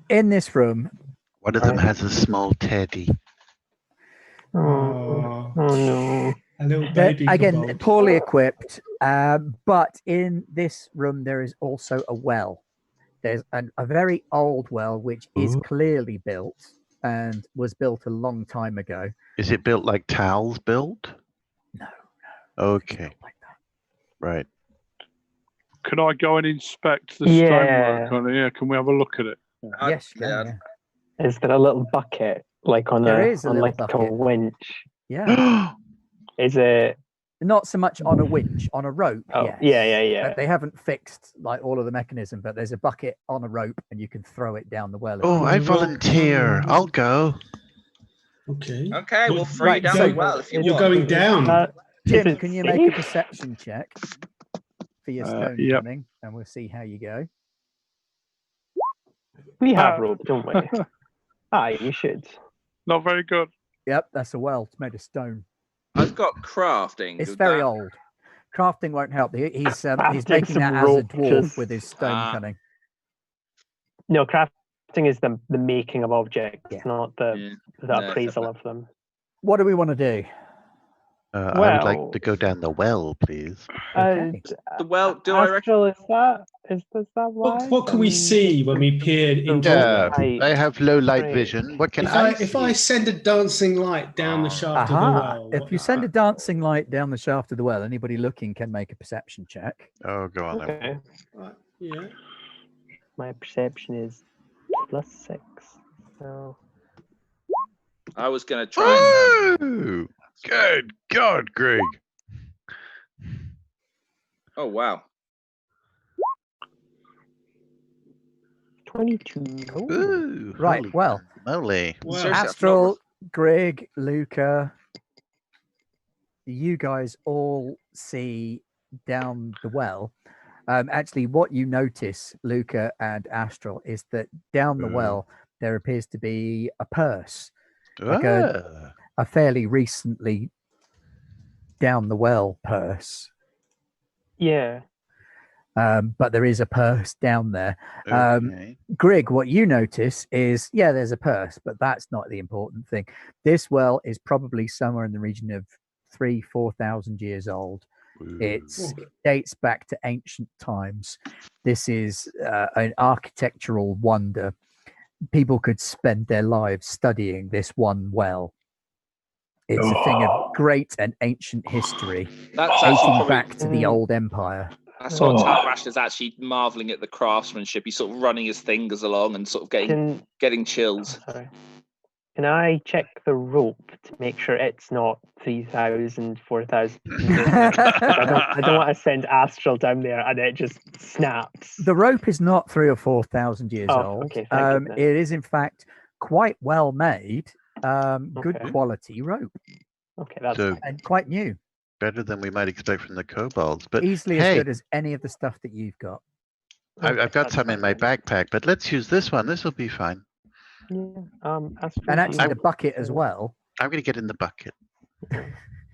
in this room, One of them Right. has a small teddy. Oh, no. a little they're, baby again, kobold. poorly equipped, but in this room there is also a well. There's a very old well which is Ooh. clearly built and was built a long time ago. Is it built like Tal's built? No. Okay, Built like that. right. Can I go and inspect the Yeah. stonework on it? Yeah, can we have a look at it? Yes, you can, yeah. Is there a little bucket like on There a is a on little like a bucket. winch? Yeah. Is it? Not so much on a winch, on a rope. Oh, yes. yeah. They haven't fixed like all of the mechanism, but there's a bucket on a rope and you can throw it down the well. if Oh, you I want. volunteer. I'll go. Okay. Okay, we'll Well, throw you right, down so the well if you you're want. going down. Is Jim, it can you make a safe? perception check for your stone yep. cunning, and we'll see how you go. We have Uh, rope, don't we? You should. Not very good. Yep, that's a well. It's made of stone. I've got crafting. It's Would very that- old. Crafting won't help. He's Crafting making some that as a rope dwarf just- with his stone Ah. cunning. No, crafting is the making of objects, Yeah. not the No, appraisal fair of them. What do we want to do? I would like Well- to go down the well, please. Okay. The well, do I reckon? Astral, is that why? What can we see when we peered into Yeah, Right. I have low light Right. vision. What can If I see? send a dancing light down the Oh. shaft of the Aha! well, If you send a dancing light down the shaft of the well, anybody looking can make a perception check. Oh, go on then. Okay. yeah, My perception is +6. So I was going to try and. Oh, good God, Greg. Oh wow. 22. Ooh, Right, holy well. moly. Wow. Seriously, I've not Astral, Greg, Luca, you guys all see down the well. Actually, what you notice, Luca and Astral, is that down the well there appears to be a purse, like a fairly recently down the well purse. Yeah. But there is a purse down there. Okay. Grig, what you notice is, yeah, there's a purse, but that's not the important thing. This well is probably somewhere in the region of 3,000-4,000 years old. It dates back to ancient times. This is an architectural wonder. People could spend their lives studying this one well. It's a thing of great and ancient history, That's actually dating probably, back to the old empire. that's what Talrash is actually marveling at the craftsmanship. He's sort of running his fingers along and sort of getting chills. Sorry. Can I check the rope to make sure it's not 3,000, 4,000? I don't want to send Astral down there and it just snaps. The rope is not 3,000 or 4,000 years old. Okay, thank goodness. It is, in fact, quite well made, good Okay. quality rope, Okay, that's So fine. and quite new. better than we might expect from the kobolds. But Easily as hey, good as any of the stuff that you've got. I've got that's some in my fine. backpack, but let's use this one. This will be fine. Yeah. Astral, And do actually, you- the bucket as well. I'm going to get in the bucket.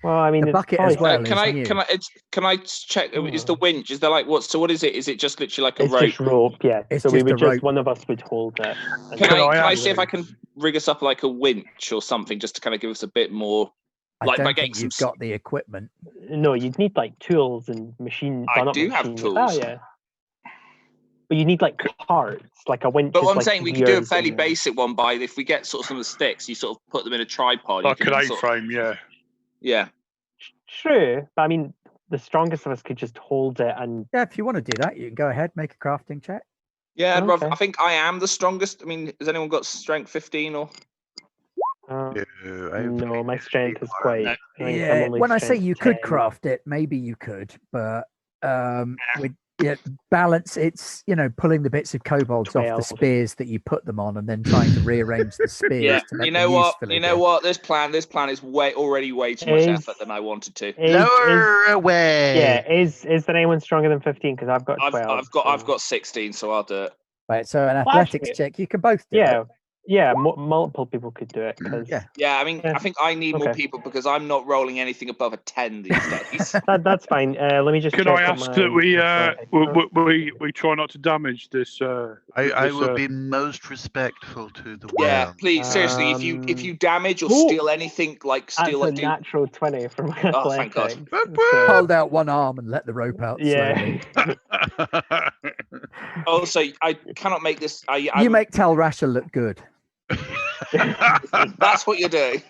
Well, I mean, the it's bucket probably as well. Can I new. can I check? Is the winch? Is there like what? So what is it? Is it just literally like a It's rope? just rope, yeah. It's So we just would a just rope. one of us would hold it. and Can Can I I see if I ask- can rig us up like a winch or something, just to kind of give us a bit more? I like by don't getting think you've some. got the equipment. No, you'd need like tools and machines. I not do have machines. tools. Oh yeah. But you need like parts, like a winch. But is what I'm like saying, we could do a gears fairly and- basic one by if we get sort of some of the sticks, you sort of put them in a tripod. Like you an can sort of- A-frame, yeah. Yeah. True, but I mean, the strongest of us could just hold it and. Yeah, if you want to do that, you can go ahead, make a crafting check. Yeah, I'd rather- Okay. I think I am the strongest. I mean, has anyone got strength 15 or? No, my strength is quite. No. I think I'm Yeah, only when I say strength you could 10. craft it, maybe you could, but with balance, it's pulling the bits of kobolds off 12. the spears that you put them on, and then trying to rearrange the spears Yeah, to make you them know what? useful You know again. what? This plan is already way too much Is- effort than I wanted to. Lower away. Yeah, is there anyone stronger than 15? Because I've got 12. I've got 16, so I'll do it. Right, so an Well, athletics actually- check, you can both do Yeah, it. yeah, multiple people could do it. Cause Yeah. Yeah, I mean, Yeah. I think I need more Okay. people because I'm not rolling anything above a 10 these days. that's fine. Let me just. Can check I what ask my- that we try not to damage this? I this, will be most respectful to the Yeah, well. please, seriously, if you damage or Ooh. steal anything, like That's steal a like do natural 20 for my Oh, thank God. athletics. so- Hold out one arm and let the rope out slowly. Yeah. also I cannot make this. You make Tal Rasha look good. That's what you're doing.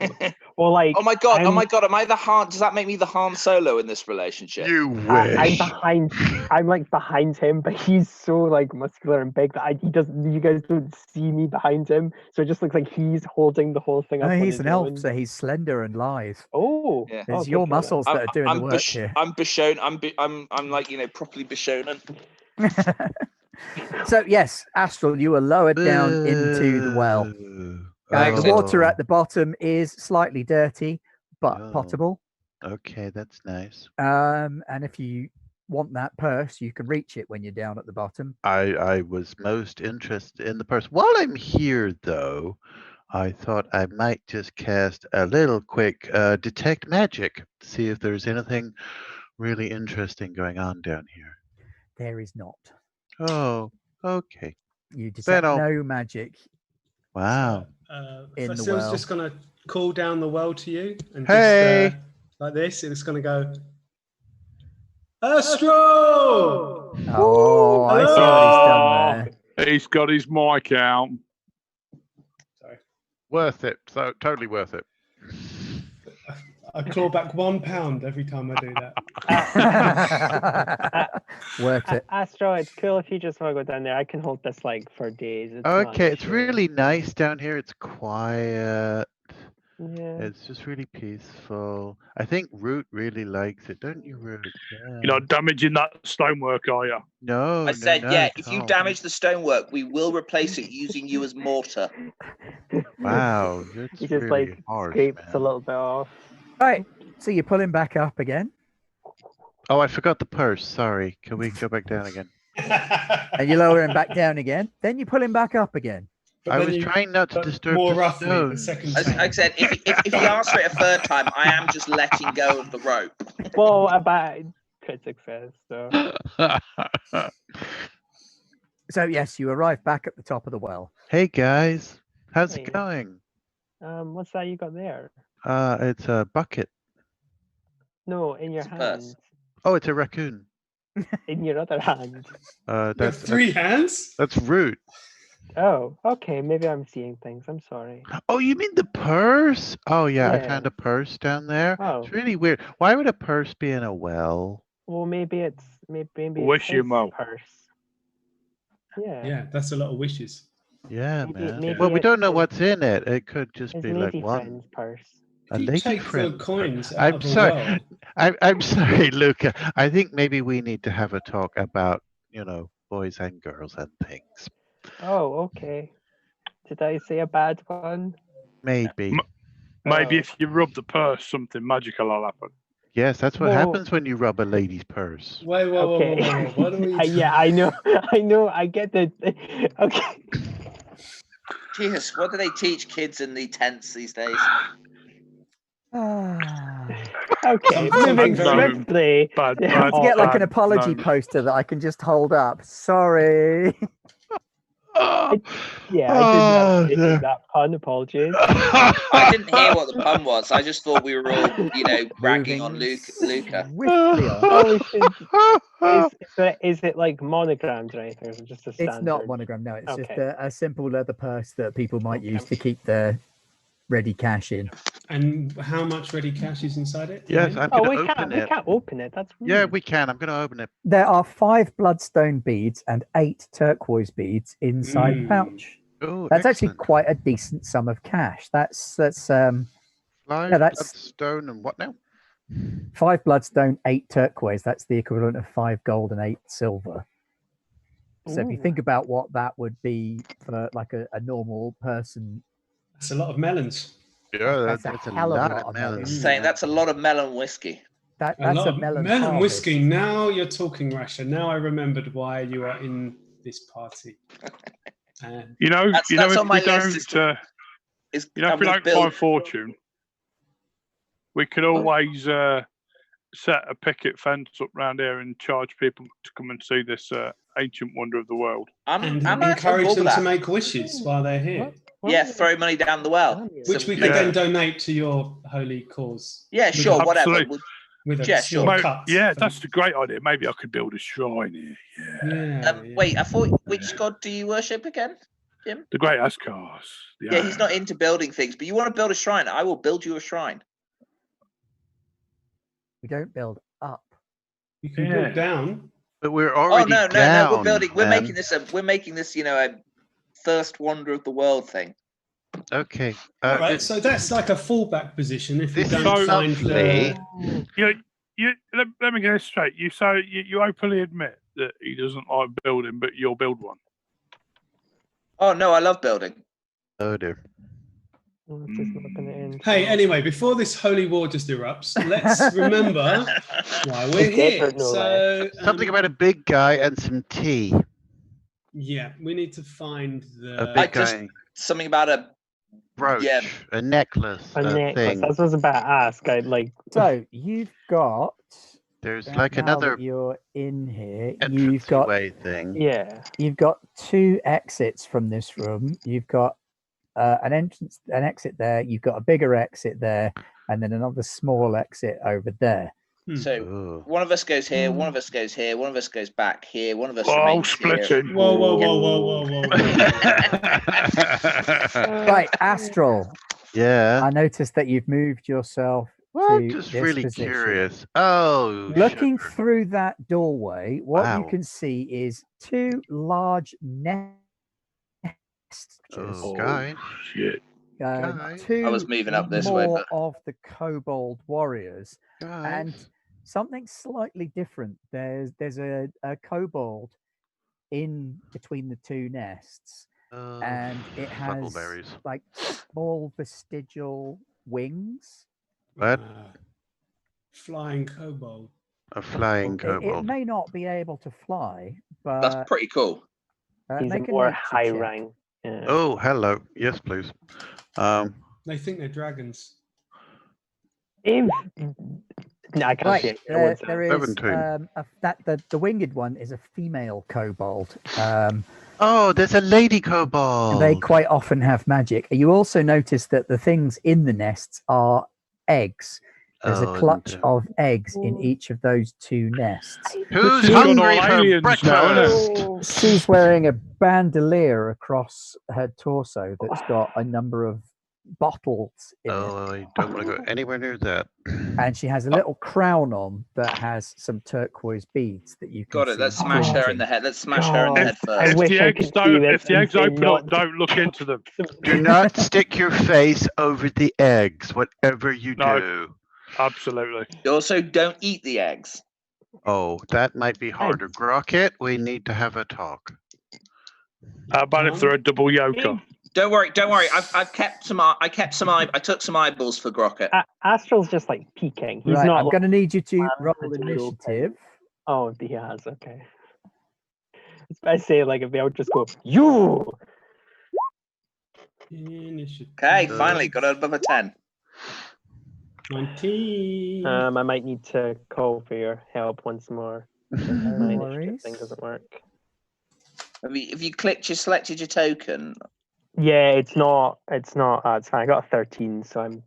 Well, like. Oh my God! I'm- Am I the Han? Does that make me the Han Solo in this relationship? You wish. I'm like behind him, but he's so like muscular and big that he doesn't. You guys don't see me behind him, so it just looks like he's holding the whole thing up. No, on he's his an elf, own. so he's slender and lithe. Oh, Yeah. It's good your call then. muscles that are doing the work here. I'm Bishonen. I'm like properly Bishonen. So yes, Astral, you are lowered down into the well. The water at the bottom is slightly dirty, but Oh. potable. Okay, that's nice. And if you want that purse, you can reach it when you're down at the bottom. I was most interested in the purse. While I'm here, though, I thought I might just cast a little quick detect magic, see if there's anything really interesting going on down here. There is not. Oh, okay. You detect I'll- no magic. Wow. In the Fasil's well. just going to call down the well to you and Hey. just like this. It's going to go, Astro! Oh, I see what he's done there. He's got his mic out. Sorry. Worth it. So totally worth it. I claw back £1 every time I do that. Worth it. Astro, it's cool if you just want to go down there. I can hold this like for days. It's not an Okay, it's issue. really nice down here. It's quiet. Yeah. It's just really peaceful. I think Root really likes it, don't you, Root? Yeah. You're not damaging that stonework, are you? No, I said, no, yeah, not if at you all. damage the stonework, we will replace it using you as mortar. Wow, that's He just really like harsh, scrapes a man. little bit off. Right. So you're pulling back up again, Oh, I forgot the purse. Sorry. Can we go back down again? and you lower him back down again. Then you pull him back up again. But I then was you- trying not to but disturb more the roughly stone. the second As time. I said, if he asks for it a third time, I am just letting go of the rope. Well, about crit success. So So yes, you arrive back at the top of the well. Hey guys, how's Hey. it going? what's that you got there? It's a bucket. No, in your It's a purse. hand. Oh, it's a raccoon. In your other hand. You have That's 3 hands? That's Root. Oh, okay. Maybe I'm seeing things. I'm sorry. Oh, you mean the purse? Oh yeah, I found Yeah. a purse down there. Oh. It's really weird. Why would a purse be in a well? Well, maybe it's Wish you his well. purse. Yeah. Yeah, that's a lot of wishes. Yeah, Maybe- man. maybe Well, we it's don't know his- what's in it. It could just His be like lady one. friend's purse. A If you lady take the friend. coins out I'm of a sorry. well, I'm sorry, Luca. I think maybe we need to have a talk about, boys and girls and things. Oh, okay. Did I say a bad one? Maybe. Maybe Oh. if you rub the purse, something magical will happen. Yes, that's what Whoa. happens when you rub a lady's purse. wait, whoa, Okay. whoa, whoa. What are we Yeah, I know. I get the. Okay. Jesus, what do they teach kids in the tents these days? Okay. Something Moving very- swiftly. Bad, I bad, need to get like an bad, apology no. poster that I can just hold up. Sorry. Yeah, Oh, I did dear. that pun. Apologies. I didn't hear what the pun was. I just thought we were all, ragging on Moving Luca. swiftly on. Oh, we should. Is it like monogrammed or anything? Or is it just a standard? It's not monogram. No, it's just Okay. a simple leather purse that people might Okay. use to keep their ready cash in. And how much ready cash is inside it? Yes, Nine? I'm Oh, going we to open can't. We it. can't open it. That's Yeah, rude. we can. I'm going to open it. There are 5 bloodstone beads and 8 turquoise beads inside the pouch. Oh, That's actually excellent. quite a decent sum of cash. That's 5 yeah, that's- bloodstone and what now? 5 bloodstone, 8 turquoise. That's the equivalent of 5 gold and 8 silver. So if you Ooh. think about what that would be for like a normal person, That's a lot of melons. Yeah, That's a that's a hell of a lot lot of of melons. melons. Saying that's a lot of melon whiskey. that's A lot a of melon, melon harvest. whiskey. Now you're talking, Rasha. Now I remembered why you are in this party. You know, That's if on we my list. don't, Is if I'm we gonna don't build- find fortune, we could always set a picket fence up round here and charge people to come and see this ancient wonder of the world. And I'm encourage all for them to that. make wishes while they're here, Yeah, throw money down the well. which we Yeah. could then donate to your holy cause Yeah, sure, With- whatever. Absolutely. with a Yeah, small sure. cut. Yeah, for- that's a great idea. Maybe I could build a shrine here. Yeah. Yeah. Wait, I thought, which god do you worship again? The Great Ascars. Yeah, he's not into building things, but you want to build a shrine? I will build you a shrine. We don't build up. You can Yeah. build down. But we're Oh already no, down, we're building. We're man. making this a first wonder of the world thing. Okay. All right, so that's like a fallback position if you This don't is find lovely. the. Let me get this straight. You openly admit that he doesn't like building, but you'll build one. Oh no, I love building. Oh dear. Just not gonna end. Hey, anyway, before this holy war just erupts, let's remember why we're It's here. different, no So, Something about a big guy and some tea. yeah, we need to find A the. big just- guy Something about a brooch, yeah. a necklace, A necklace. thing. That's what I was about to ask. I like. So you've got There's now like that another. You're in here. entrance way thing. Yeah. You've got 2 exits from this room. You've got an exit there. You've got a bigger exit there, and then another small exit over there. So Ooh. one of us goes here, one of us goes here, one of us goes back here, one of us Oh, remains here. splitting. Whoa, whoa, whoa, whoa, whoa, whoa. Right, Astral. Yeah. I noticed that you've moved yourself Well, to just this really position. curious. Oh, Looking sugar. through that doorway, what you Wow. can see is 2 large nests. Oh, Oh, guy. shit. Guys. two I was moving up this way, more but of the kobold warriors, and Guys. something slightly different. There's a kobold in between the two nests, and it has Fuckleberries. like small vestigial wings. What? Flying kobold. A flying It kobold. may not be able to fly, that's but pretty cool. He's a make a more nature high check. rank. Yeah. Oh, hello. Yes, please. They think they're dragons. No, I can't Right, see it. there is 17. the winged one is a female kobold. Oh, there's a lady kobold. They quite often have magic. You also notice that the things in the nests are eggs. There's a clutch of eggs in each of those two nests. Who's This has gone hungry all for aliens breakfast? now, isn't She's wearing a bandolier across her torso that's got a number of bottles in it. Oh, I don't want to go anywhere near that. And she has a little crown on that has some turquoise beads that you can Got it. see Let's smash her in glinting. the head. Let's smash her in the God. head I first. wish If the I eggs could see this if the eggs and say open up, not- don't look into them. Do not stick your face over the eggs, whatever you No. do. Absolutely. You also don't eat the eggs. Oh, that might be harder. Grocket, we need to have a talk. How about if they're a double yoker? Don't worry. I've kept some. I took some eyeballs for Grocket. Astral's just like peeking. He's Right, not. I'm going to need you to plans roll to do initiative. Oh, he has. Okay. I say like if they would just go you. Initiative. Okay, finally got above a 10. 19. I might need to call for your help once more. My initiative worries. thing doesn't work. Have you selected your token? Yeah, it's not. It's not. It's fine. I got a 13, so I'm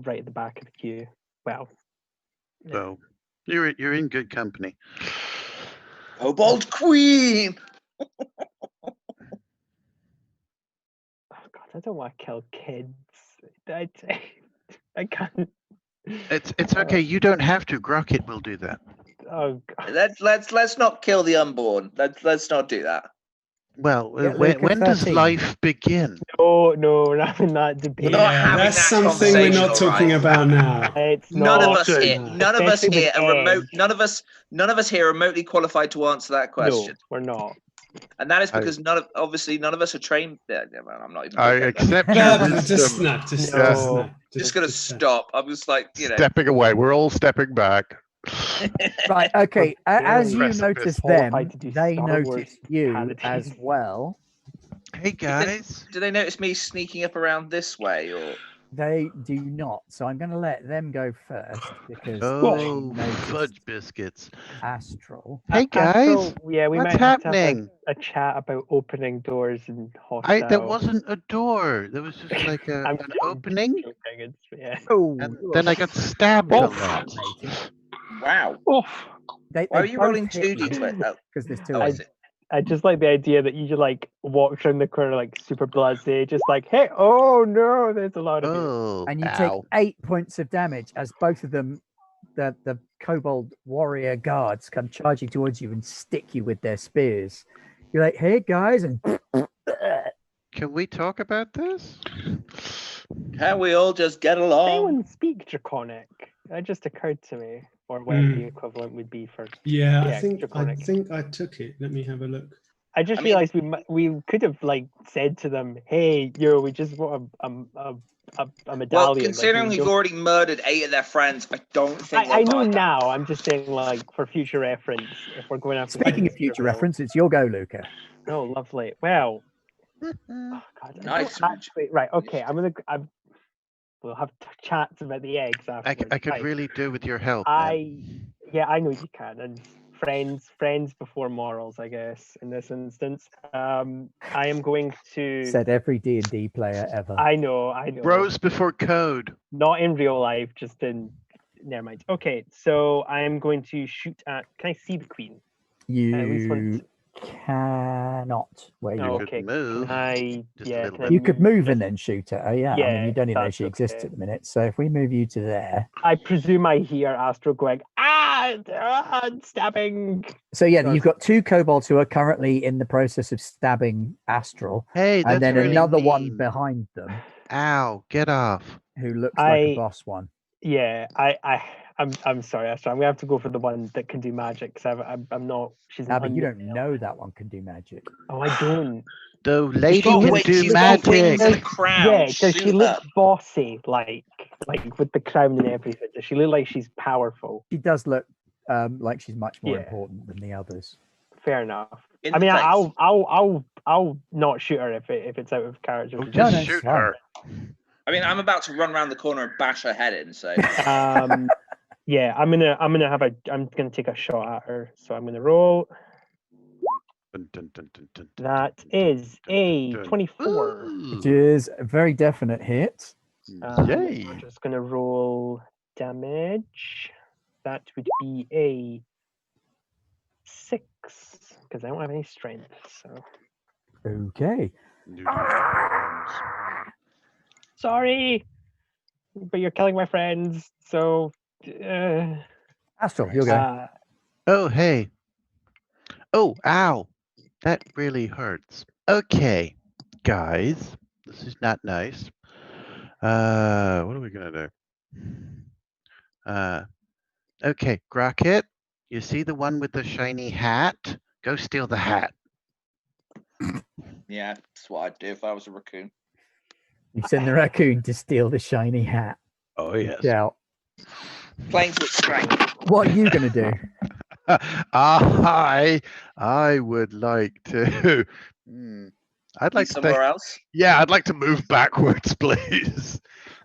right at the back of the queue. Well, So you're in good company. Kobold Queen. oh God, I don't want to kill kids. I can't. It's okay. You don't have to. Grocket will do that. Oh God. Let's not kill the unborn. Let's not do that. Well, Yeah, Luca, when does 13. life begin? No, we're not in that debate. We're not having That's that something we're not conversation, talking alright? about now. It's None not. of us here. None of us Especially here with are remote. eggs. None of us here are remotely qualified to answer that question. No, we're not. And that is because none of us are trained. Yeah, well, I'm not even. I gonna go there. accept Yeah, your but wisdom. No. Just gonna stop. I'm just like Stepping away. We're all stepping back. Right, okay. As you Precipice. notice them, Qualified to do they Star notice Wars you parody. as well. Hey guys. Do they notice me sneaking up around this way, or They do not. So I'm going to let them go first because Oh, they noticed fudge biscuits. Astral. Hey guys. Astral, yeah, we what's might have to happening? have a chat about opening doors and hostile. There wasn't a door. There was just like I'm an opening. joking, yeah. Oh, And then I got stabbed a Oof. lot. wow? Oof. They Why are you rolling 2d20? Because there's two Oh, of is them. it? I just like the idea that you just like walk around the corner like super blasé, just like, hey, oh no, there's a lot of you. Oh, And you ow. take 8 points of damage as both of them, the kobold warrior guards, come charging towards you and stick you with their spears. You're like, hey guys, and Can we talk about this? Can we all just get Does along? anyone speak Draconic? That just occurred to me, or whatever the equivalent would be for. Yeah, I Yeah, think Draconic. I took it. Let me have a look. I just I mean- realized we could have like said to them, "Hey, yo, we just want a medallion." Well, like, considering we we've don't- already murdered 8 of their friends, I don't think. I they'll know buy that. now. I'm just saying, like, for future reference, if we're going after. speaking of future reference, it's your go, Luca. Oh, lovely. Well, oh, God, I don't Nice. actually, right? Okay, we'll have chats about the eggs afterwards. I could Right. really do with your help. man. I know you can, and friends before morals, I guess. In this instance, I am going to. Said every D&D player ever. I know. Bros before code. Not in real life, just in. Never mind. Okay, so I'm going to shoot at. Can I see the queen? At least You once. cannot. Where you You are. could Okay. move Can I? just a Yeah. little Can I bit. You could move just- and then shoot at her. Yeah, I mean, Yeah, you don't even know that's she exists okay. at the minute. So if we move you to there. I presume I hear Astro going, stabbing. So yeah, Does- you've got two kobolds who are currently in the process of stabbing Astral, Hey, that's and then really another one mean. behind them. Ow, get off. Who looks like a boss one. Yeah, I'm sorry, Astro. I'm gonna have to go for the one that can do magic because I'm not. She's But you not. don't know that one can do magic. Oh, I don't. The lady got can wings- do she's got wings magic. and a crown. Yeah, does she Shoot look her. bossy, like with the crown and everything? Does she look like she's powerful? She does look like she's much more Yeah. important than the others. Fair enough. In I mean, the face. I'll not shoot her if it's out of character. Oh, for just no, me. it's shoot fine. her. I mean, I'm about to run around the corner and bash her head in. So Yeah, I'm gonna take a shot at her. So I'm gonna roll. Dun, dun, dun, dun, dun, dun, That dun, dun, is a dun. 24. Which Ooh, is a very definite hit. Yay. I'm just gonna roll damage. That would be a 6 because I don't have any strength. So Okay. sorry, but you're killing my friends. So Astral, you'll go. Oh, hey. Oh, ow. That really hurts. Okay, guys. This is not nice. What are we going to do? Okay, Grocket, you see the one with the shiny hat? Go steal the hat. yeah, that's what I'd do if I was a raccoon. You send the raccoon to steal the shiny hat. Oh, yes. Yeah. Playing to its strength. What are you going to do? I would like to. I'd Be like to somewhere else. Yeah, I'd like to move backwards, please.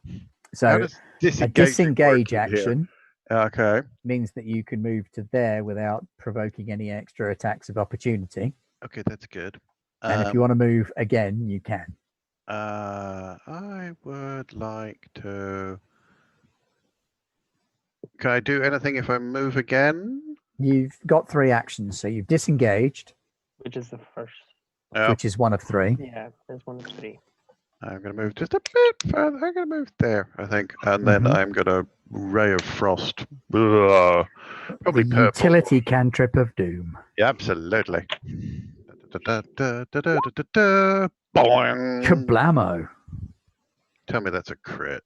How So does a disengage disengage action Okay. means that you can move to there without provoking any extra attacks of opportunity. Okay, that's good. And if you want to move again, you can. I would like to. Can I do anything if I move again? You've got 3 actions. So you've disengaged, which is the first. Yeah. which is one of 3. Yeah, there's 1 of 3. I'm going to move just a bit further. I'm going to move there, I think. And then Mhm. I'm going to Ray of Frost. Ugh. Probably The purple. utility cantrip of doom. Yeah, absolutely. Boing. Kablamo. Tell me that's a crit.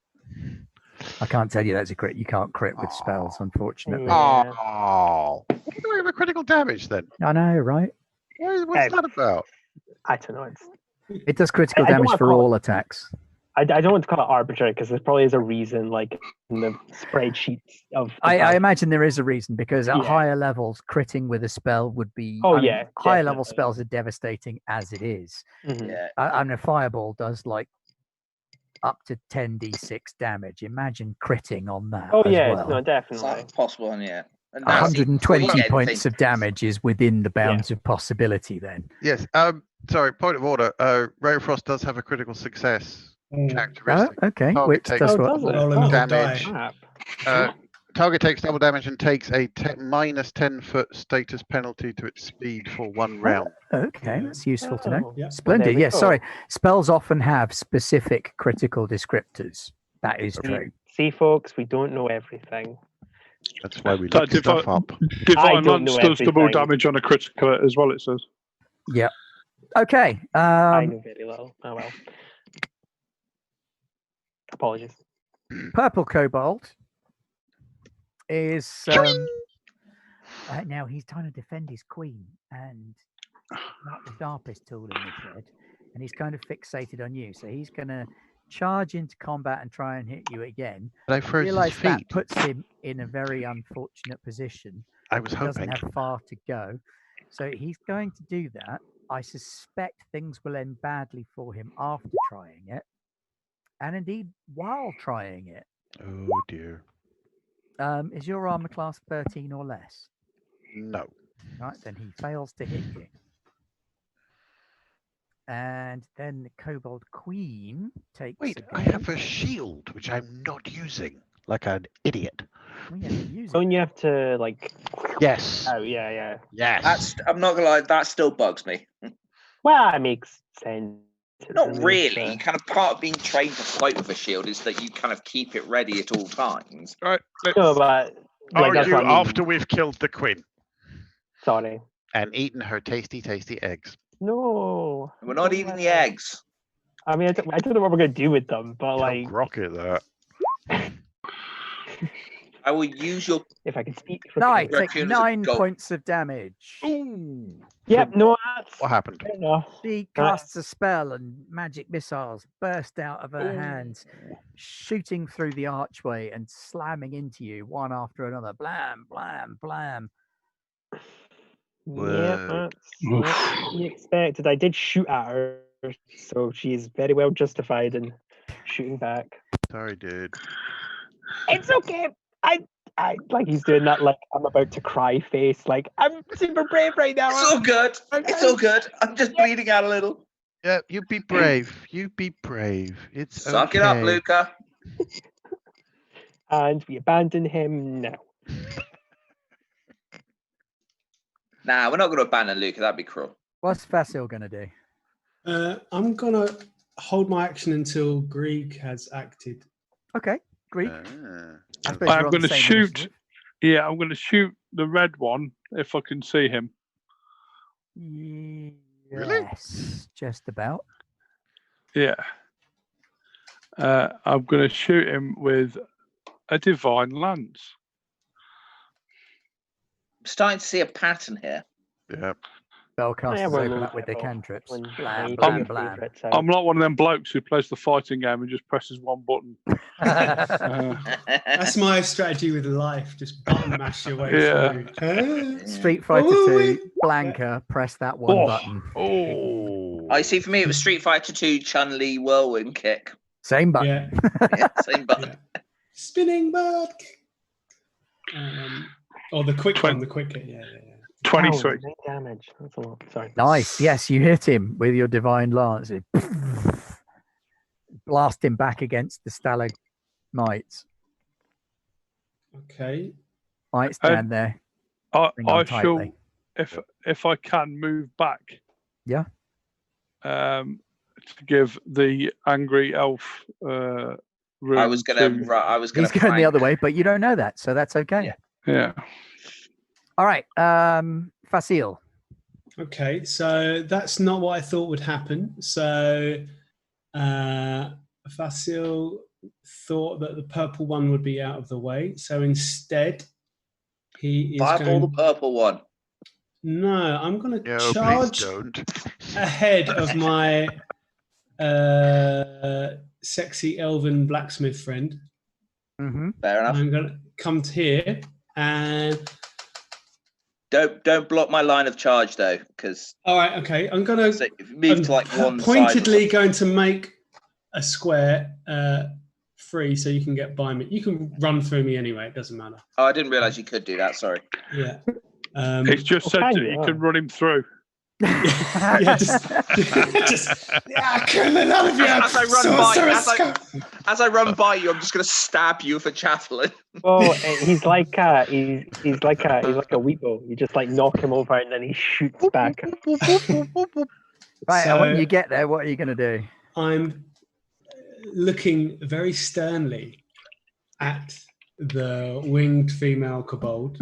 I can't tell you that's a crit. You can't crit with spells, unfortunately. Yeah. Oh. What do we have a critical damage then? I know, right? What's that about? I don't know. It's It does critical I don't damage wanna for call it- all attacks. I don't want to call it arbitrary because there probably is a reason, like in the spreadsheets of. the I past. imagine there is a reason because at Yeah. higher levels, critting with a spell would be. Oh, I mean, yeah, higher level definitely. spells are devastating as it is. Mhm. Yeah. I mean, a fireball does like up to 10d6 damage. Imagine critting on that. Oh as yeah, well. no, It's definitely. not possible, and yeah. And that's even 120 before you get points anything. of damage is within the bounds of possibility. Then Yes. Sorry. Point of order. Ray of Frost does have a critical success characteristic. okay, Target which takes- does Oh, what? does it? Roll another damage. die. Crap. Target takes double damage and takes a minus 10-foot status penalty to its speed for 1 round. Okay, that's useful to know. Oh, Yeah. there Splendid. we Yes, go. sorry. Spells often have specific critical descriptors. That is See- true. See, folks, we don't know everything. That's why we So look stuff up. I Divine don't Lance know does double everything. damage on a critical hit as well, it says. Yeah. Okay. I know very little. Oh well. Apologies. Purple Kobold is now he's trying to defend his queen and not the sharpest tool in the shed, and he's kind of fixated on you. So he's going to charge into combat and try and hit you again. But I froze his Realize that feet. puts him in a very unfortunate position. I was He doesn't hoping. have far to go, so he's going to do that. I suspect things will end badly for him after trying it, and indeed while trying it. Oh dear. Is your armor class 13 or less? No. Right, then he fails to hit you. And then the Kobold Queen takes. Wait, a I go. have a shield which I'm not using, like an idiot. Oh, yeah, use it. Don't you have to like? Yes. Oh yeah. Yes. I'm not gonna lie, that still bugs me. Well, it makes sense. It Not removes really. the- Kind of part of being trained to fight with a shield is that you kind of keep it ready at all times. Right. Let's No, but like, that's argue what I mean. after we've killed the queen Sorry. and eaten her tasty, tasty eggs. No. We're not eating the eggs. I mean, I don't know what we're gonna do with them, but like, rocket that. I will use your. if I can speak. Nice. Take Raccoon is a 9 gold. points of damage. Ooh. Yep. No, that's What happened? fair enough. She casts a spell and magic missiles burst out of her hands, shooting through the archway and slamming into you one after another. Blam, blam, blam. Yeah, Whoa. that's what we expected. I did shoot at her, so she's very well justified in shooting back. Sorry, dude. It's okay. I like he's doing that like I'm about to cry face. Like I'm super brave right now. It's all good. It's all good. I'm just bleeding out a little. Yeah, you be brave. You be brave. It's Suck okay. it up, Luca. And we abandon him now. Nah, we're not going to abandon Luca. That'd be cruel. What's Fasil going to do? I'm gonna hold my action until Grieg has acted. Okay, Greek. Ah. I suppose you're I'm on going the to same shoot. initiative. Yeah, I'm going to shoot the red one if I can see him. Yes, just about. Yeah. I'm going to shoot him with a divine lance. I'm starting to see a pattern here. Yeah. Spellcasters Yeah, we're open up with their careful cantrips. when Blam, you blam, put your blam. favourites out. I'm not one of them blokes who plays the fighting game and just presses one button. That's my strategy with life. Just button mash your way Yeah. through. Street Fighter Oh, 2, wait. Blanca, press that one Oh. button. Oh. I see. For me, it was Street Fighter 2 Chun-Li whirlwind kick. Same button. Yeah. Yeah, same button. Spinning back. Or the quick one, the quick hit. Yeah. 23. Ow, 9 damage. That's a lot. Sorry. Nice. Yes, you hit him with your divine lance. It blast him back against the stalagmites. Okay. Might stand there. I Hang on shall, tightly. if I can, move back. Yeah. To give the angry elf room. I was gonna. He's going the other way, but you don't know that, so that's okay. Yeah. All right. Fasil. Okay, so that's not what I thought would happen. So Fasil thought that the purple one would be out of the way. So instead, he is Fireball the going... purple one. No, I'm going to No, charge please don't. ahead of my sexy elven blacksmith friend. Mm-hmm. Fair enough. I'm going to come to here and... Don't block my line of charge though, because All right, okay. I'm going so to... if you move to like one pointedly side. going to make a square free so you can get by me. You can run through me anyway. It doesn't matter. Oh, I didn't realize you could do that. Sorry. Yeah. It's just said that you can run him through. Yeah, just yeah, kill none of you. As I run by you, I'm just going to stab you with a javelin. Oh, he's like a weepo. You just like knock him over and then he shoots back. Right, and when So- you get there, what are you going to do? I'm looking very sternly at the winged female kobold,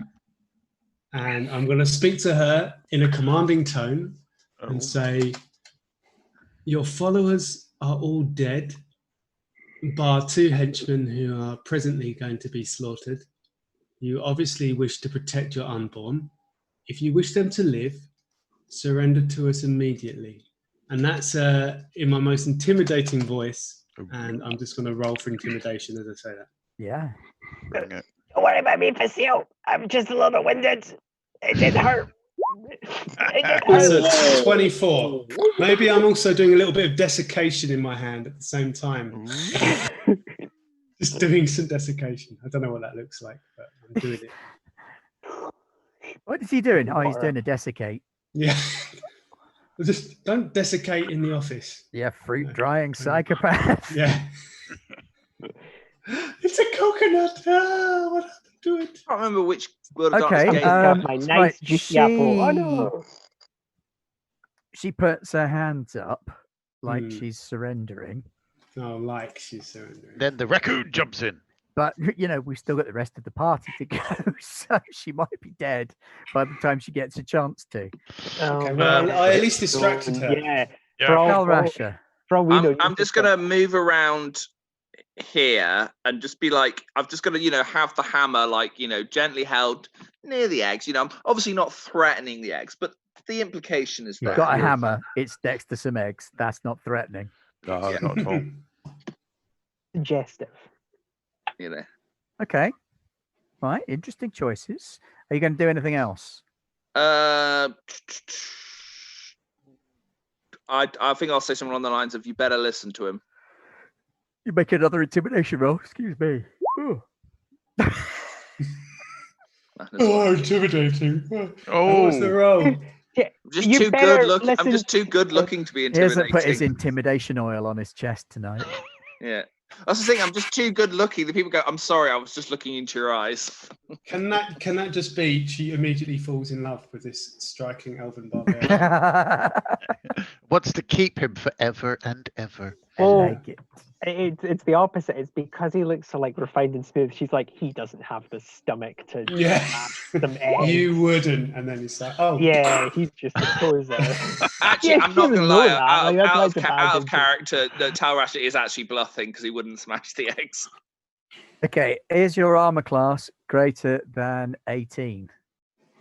and I'm going to speak to her in a commanding tone and say, "Your followers are all dead, bar 2 henchmen who are presently going to be slaughtered. You obviously wish to protect your unborn. If you wish them to live, surrender to us immediately." And that's in my most intimidating voice. And I'm just going to roll for intimidation as I say that. Yeah. Bring it. Don't worry about me, Fasil. I'm just a little bit winded. It didn't hurt. That's a 24. Maybe I'm also doing a little bit of desiccation in my hand at the same time. Just doing some desiccation. I don't know what that looks like, but I'm doing it. What is he doing? Oh, he's doing a desiccate. Yeah. Just don't desiccate in the office. Yeah, fruit drying psychopath. Yeah. It's a coconut. Ah, what happened to it? I can't remember which World of Okay, Darkness game. Got my nice right, juicy apple. Oh no. She puts her hands up like Hmm. she's surrendering. Oh, like she's surrendering. Then the raccoon jumps in. But, you know, we've still got the rest of the party to go, so she might be dead by the time she gets a chance to. Oh, Okay, no. well, I at least distracted her. Yeah. Yeah. For all- Cal for all- Rasher. For all we know, I'm just gonna move around here and just be like, I'm just gonna, have the hammer like, gently held near the eggs. I'm obviously not threatening the eggs, but the implication is You've there. got a hammer. It's next to some eggs. That's not threatening. No, Yeah. not at all. suggestive. Okay. Right. Interesting choices. Are you going to do anything else? I think I'll say something along the lines of, "You better listen to him." You make another intimidation roll. Excuse me. Ooh. Intimidating. Oh. What's the roll? I'm just You too better good looking. I'm listen- just too good looking to be He hasn't put his intimidating. intimidation oil on his chest tonight. Yeah, that's the thing. I'm just too good looking. The people go, "I'm sorry, I was just looking into your eyes." Can that just be she immediately falls in love with this striking elven barbarian? Wants to keep him forever and ever. I Oh. like it. It's the opposite. It's because he looks so like refined and smooth. She's like, he doesn't have the stomach to Yeah. smash some eggs. You wouldn't, and then it's like, oh, Yeah, he's just a poser. Actually, Yeah, I'm not you gonna know lie. that. Out, Like, that's out, like of, the ca- bad out of influence. character, that Talrash is actually bluffing because he wouldn't smash the eggs. Okay. Is your armor class greater than 18?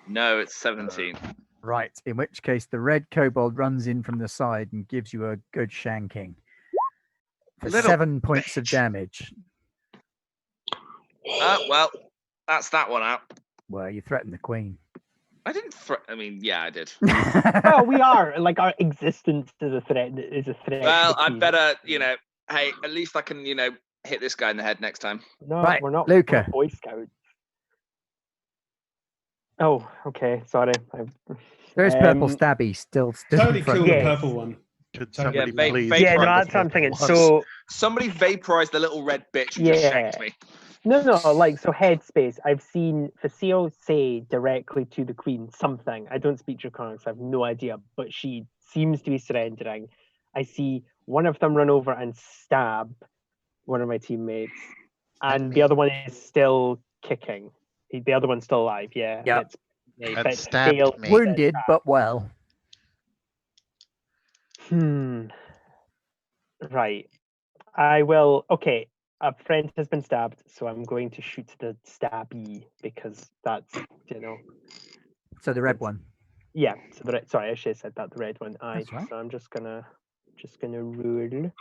No, it's 17. Right. In which case, the red kobold runs in from the side and gives you a good shanking for Little 7 points of bitch. damage. Well, that's that one out. Well, you threatened the queen. I didn't. I mean, yeah, I did. Well, we are like our existence is a threat. Is a threat. to Well, the I queen. better, hey, at least I can, hit this guy in the head next time. No, Right, we're not. Luca. We're not Boy Scouts. Oh, okay. Sorry. There's purple Um, stabby still stood totally in front kill of the you. Yes. purple one. Could Totally somebody va- please? va- Yeah, no, find the that's what I'm purple thinking. one? So Somebody vaporized the little red bitch and just Yeah. shanked me. no, like so headspace. I've seen Facile say directly to the queen something. I don't speak Draconic, so I have no idea, but she seems to be surrendering. I see one of them run over and stab one of my teammates, and the other one is still kicking. The other one's still alive. Yeah. Yep. It's, yeah, And but stabbed failed. me. Wounded, but well. Right. I will. Okay. A friend has been stabbed, so I'm going to shoot the stabby because that's, So the red one. yeah. So sorry, I should have said that, the red one. That's right. So I'm just gonna rule. The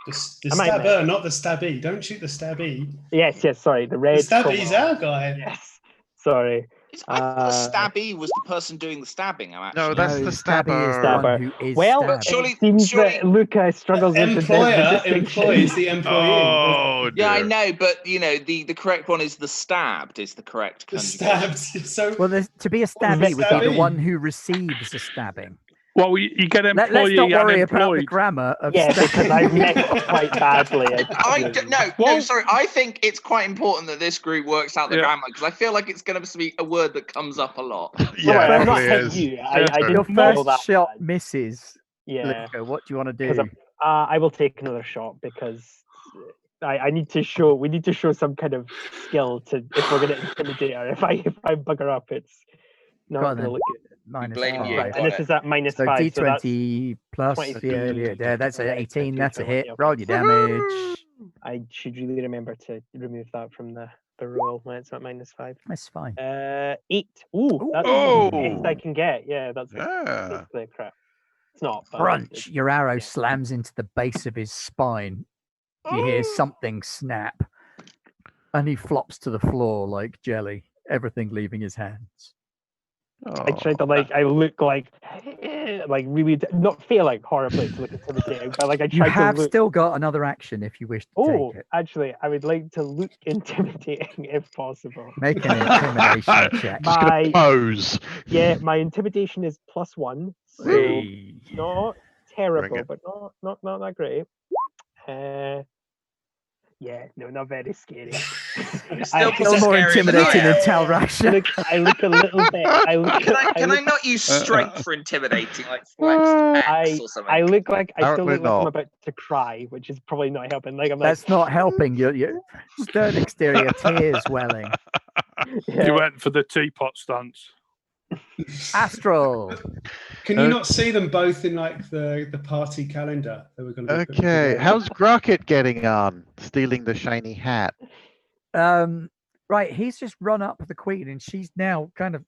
I might stabber, not the stabby. Don't shoot the stabby. Yes. Sorry, the The red. stabby's kobold. our guy. Yes. Sorry. I thought the stabby was the person doing the stabbing. I'm actually. No, that's No, the stabby is the stabber. one who is Well, stabbed. Surely- it seems surely- that Luca struggles with the Employer distinction. employs the employee. Oh, Yeah, I dear. know, but the correct one is the stabbed is the correct The conjugation. stabbed. So Well, to be a stabby Vic would be the stabby? one who receives a stabbing. Well, you get Let's employee not worry and about the employed. grammar of Yeah, because stabbing. I've messed up quite badly. No, Well- sorry. I think it's quite important that this group works out the Yeah. grammar because I feel like it's going to be a word that comes up a lot. Yeah, Well, it I'm not probably hitting is. you. I Yeah. didn't Your feel first that shot bad. misses. Yeah, Luca, what do you want to because do? I will take another shot because I need to show. We need to show some kind of skill to if we're going to intimidate her. If I bugger up, it's Go not on going to then. look good. Minus blame you. five. Got And this it. is at minus So 5. So that's D20 plus, 22. yeah, that's an Yeah, 18, that's a 21, hit. yeah, Roll okay. your damage. I should really remember to remove that from the roll when it's at minus 5. That's fine. 8. Ooh, that's Ooh. the best I can get. Yeah, that's Yeah. basically a crap. It's not. But Crunch, your arrow yeah. slams into the base of his spine. You hear something snap, and he flops to the floor like jelly, everything leaving his hands. I tried to I look like really not failing horribly to look intimidating, but I You tried have to look. still got another action if you wish to Oh, take it. actually, I would like to look intimidating if possible. Make an intimidation check. Just gonna My pose. yeah, my intimidation is +1, so Hey. not terrible, it. but not that great. Yeah, no, not very scary. Still I, Still more scary than intimidating I than am. Talrash. I look a little bit. Can I not use strength for intimidating, like flex X or something? I look like I still Apparently look like I'm not. about to cry, which is probably not helping. Like I'm That's not helping. Your stern exterior tears welling. yeah. You went for the teapot stance. Astral. Can you not see them both in like the party calendar that we're going to be putting Okay, together? how's Grocket getting on? Stealing the shiny hat. Right, he's just run up the queen, and she's now kind of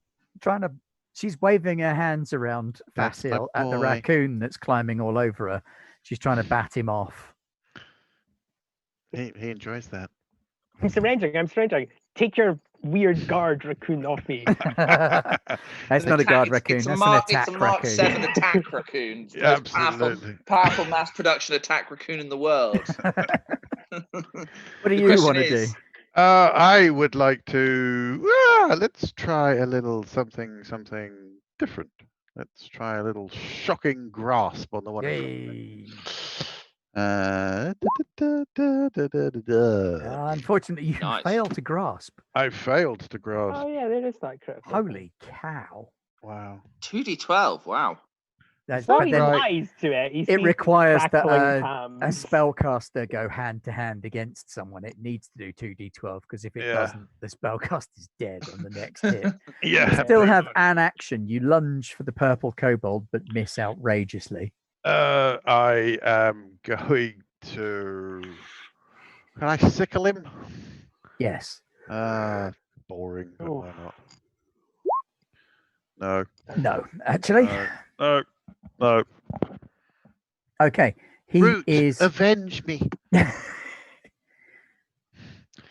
she's waving her hands around That's my Facile at the boy. raccoon that's climbing all over her. She's trying to bat him off. He enjoys that. I'm surrendering. Take your weird guard raccoon off me. That's not a guard raccoon. It's That's a an Mark, attack it's a Mark raccoon. 7 attack raccoon. It's the Yeah, most absolutely. powerful mass production attack raccoon in the world. What do you want to do? I would like to. Let's try a little something different. Let's try a little shocking grasp on the one. Yay. I Unfortunately, you Nice. failed to grasp. failed to grasp. Oh yeah, there is that critical. Holy cow. Wow. 2d12. Wow. That's, So but he then lies to it. He it sees requires that crackling a hams. spellcaster go hand to hand against someone. It needs to do 2d12 because if it Yeah. doesn't, the spellcaster's dead on the next hit. Yeah. You still have an action. You lunge for the purple kobold, but miss outrageously. I am going to. Can I sickle him? Yes. Boring, but Oh. why not? No. No, actually. No. No. Okay. He Root, is. avenge me.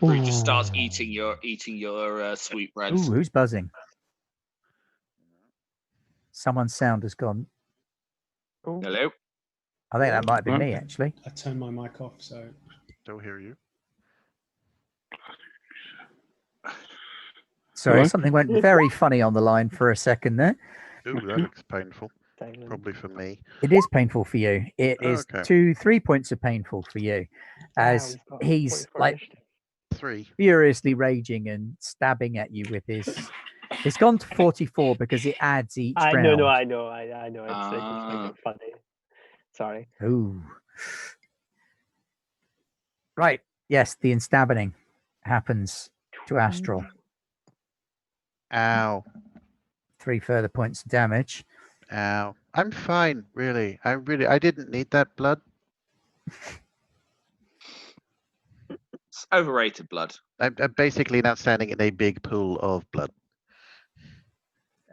Where he just starts Ooh. eating your Ooh, sweetbreads. who's buzzing? Someone's sound has gone. Oh, Hello. I think that might be Huh? me, actually. I turned my mic off, so Don't hear you. Sorry, Hello? something went very funny on the line for a second there. Ooh, that looks painful. silent. Probably for me. It is painful for you. It is Okay. 3 points of painful for you, as Wow, got he's 44 like initiative. 3. furiously raging and stabbing at you with his. It's gone to 44 because it adds each round. No, I know. It's just Ah. making it funny. Sorry. Ooh. Right. Yes, the instabbing happens to Astral. Ow. 3 further points of damage. Ow. I'm fine, really. I didn't need that blood. It's overrated blood. I'm basically now standing in a big pool of blood.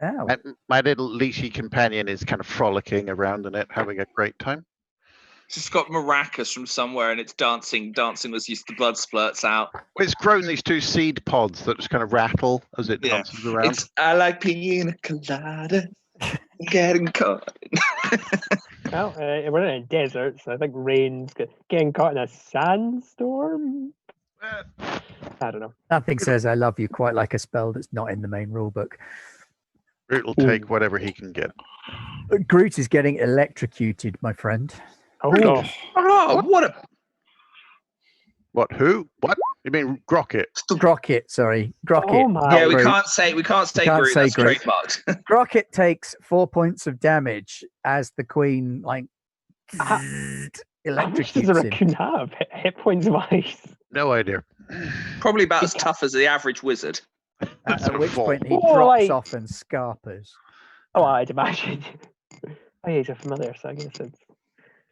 Oh. And my little leashy companion is kind of frolicking around in it, having a great time. It's just got maracas from somewhere and it's dancing as the blood splurts out. It's grown these 2 seed pods that just kind of rattle as it Yeah. dances around. I like pina colada. Getting caught. Well, we're in a desert, so I think rain's getting caught in a sandstorm. I don't know. Nothing says I love you quite like a spell that's not in the main rulebook. It'll take whatever he can get. Groot is getting electrocuted, my friend. Oh, Oh, what a What? Who? What? You mean Grocket? Grocket, sorry. Grocket. Oh my. not yeah. We Groot. can't say can't Groot. say That's Groot. trademarked. Grocket takes 4 points of damage as the queen, like, How much does a electrocutes him. raccoon have? Hit points wise. No idea. Probably about as tough as the average wizard. At which Four. point he Oh, drops like- off and scarpers. Oh, I'd imagine. Oh, yeah, he's a familiar, so I guess it's.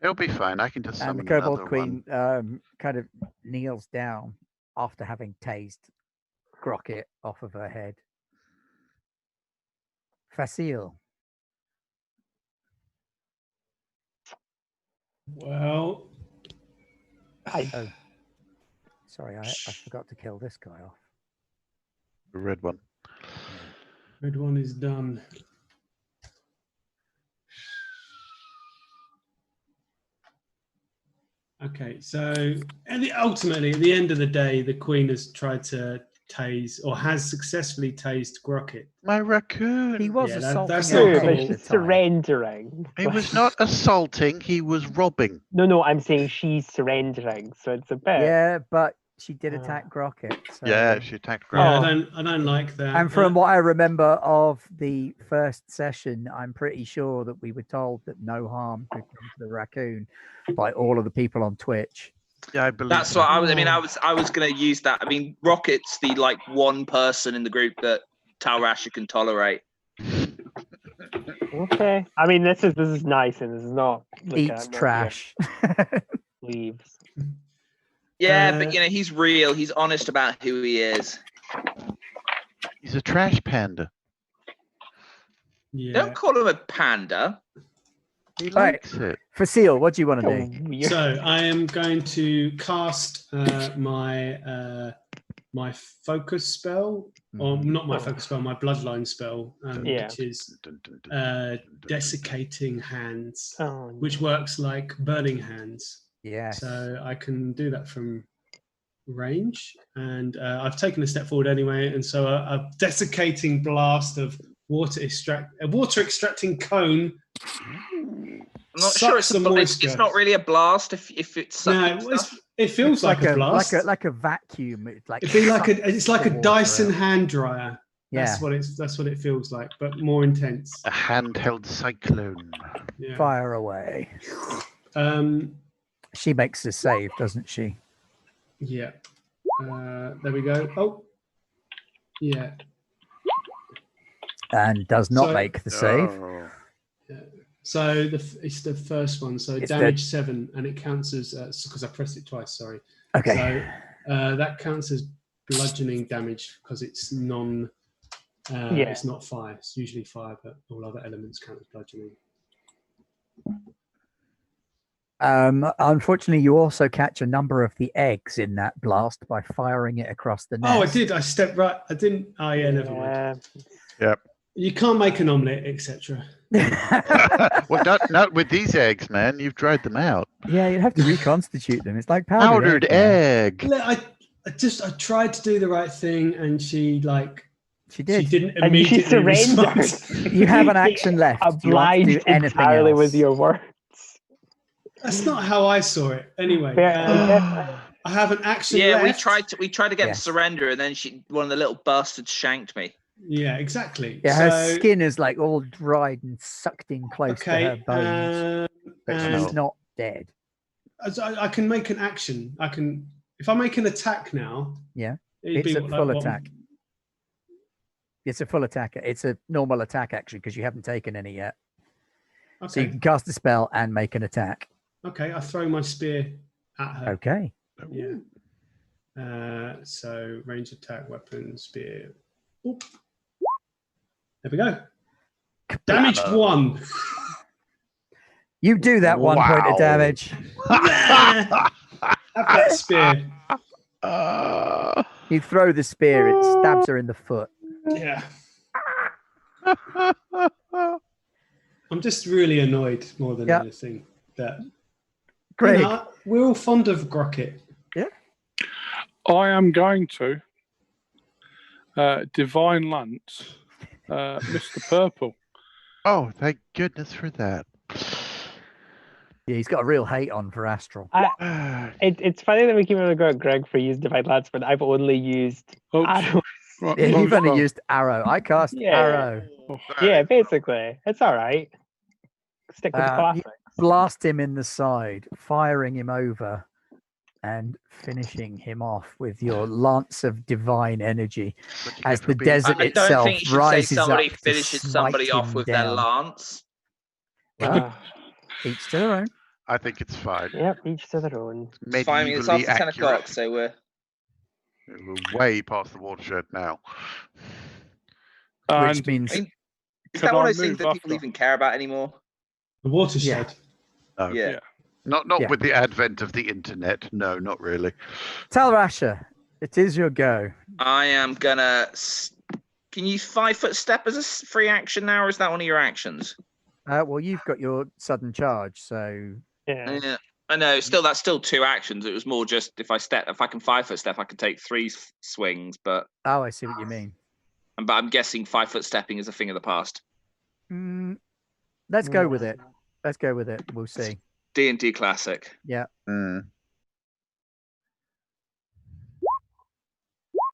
It'll be fine. I can just And the summon kobold another queen one. kind of kneels down after having tased Grocket off of her head. Facile. well, Oh, sorry, I forgot to kill this guy off. The red one. red one is done. Okay, so ultimately, at the end of the day, the queen has tried to tase, or has successfully tased Grocket. My raccoon. He was Yeah, assaulting that's her not True, at but cool. the she's time. surrendering. He was not assaulting. He was robbing. No, I'm saying she's surrendering, so it's a bit. Yeah, but she did attack Grocket. So. Yeah, she attacked Yeah, Grocket. Oh. I don't like that. And from what I remember of the first session, I'm pretty sure that we were told that no harm could come to the raccoon by all of the people on Twitch. Yeah, I believe That's what I was. I mean, I was going to use that. I mean, Rocket's the one person in the group that Talrasha can tolerate. Okay. I mean, this is nice, and this is not Eats trash. Leaves. Yeah, but he's real. He's honest about who he is. He's a trash panda. Yeah. Don't call him a panda. He likes it. Facile, what do you want to do? Weird. So I am going to cast my focus spell, or not my focus spell, my bloodline spell, which is desiccating hands, which works like burning hands. Yeah. So I can do that from range, and I've taken a step forward anyway, and so a desiccating blast of water extracting cone. I'm not sure it's not really a blast if it's it feels like a blast, like a vacuum. It's like a Dyson hand dryer. Yeah, that's what it feels like, but more intense. A handheld cyclone. Yeah. Fire away. She makes a save, doesn't she? Yeah. There we go. Oh, yeah. And does not make the save. So it's the first one. So it's damage 7, and it counts as because I pressed it twice. Sorry. Okay. So that counts as bludgeoning damage because it's non. It's not fire. It's usually fire, but all other elements count as bludgeoning. Unfortunately, you also catch a number of the eggs in that blast by firing it across the nest. Oh, I did. I stepped right. I didn't. Oh, yeah. Never mind. Yep. You can't make an omelette, etc. Well, not with these eggs, man. You've dried them out. Yeah, you'd have to reconstitute them. It's like powdered egg. I tried to do the right thing, and she did. She didn't and immediately she surrendered. respond. You have an action left. Obliged entirely with your words. That's not how I saw it. Anyway, I have an action left. Yeah, we tried to get him to surrender, and then one of the little bastards shanked me. Yeah, exactly. Yeah, her skin is like all dried and sucked in close to her bones, but she's not dead. I can make an action. If I make an attack now. Yeah, it's a full attack. It's a full attack. It's a normal attack actually because you haven't taken any yet. Okay. So you can cast a spell and make an attack. Okay, I throw my spear at her. Okay. Yeah. So range attack, weapon, spear. Oop. There we go. Damage 1. You do that 1 point of damage. Have that spear. You throw the spear, it stabs her in the foot. Yeah. I'm just really annoyed more than anything. Greg. We're all fond of Grocket. Yeah. I am going to Divine Lance Mr. Purple. Oh, thank goodness for that. Yeah, he's got a real hate on for Astral. It's funny that we keep on going Greg for using Divine Lance, but I've only used arrows. Right, yeah, you've only used arrow. I cast arrow. Yeah, basically. It's all right. Stick with the classics. Blast him in the side, firing him over and finishing him off with your lance of divine energy as the desert itself rises up. I don't think you should say somebody finishes somebody off with their lance. Well, each to their own. I think it's fine. Yep, each to their own. It's fine. It's after 10 o'clock, so we're way past the watershed now. Which means... is that one of those things that people even care about anymore? The watershed? No. Yeah. Not with the advent of the internet. No, not really. Talrasha, it is your go. I am gonna... Can you 5-foot step as a free action now, or is that one of your actions? Well, you've got your sudden charge, so... Yeah. I know. That's still 2 actions. It was more just if I can 5-foot step, I can take 3 swings. But I see what you mean. But I'm guessing 5-foot stepping is a thing of the past. Let's go with it. We'll see. D&D classic. Yeah.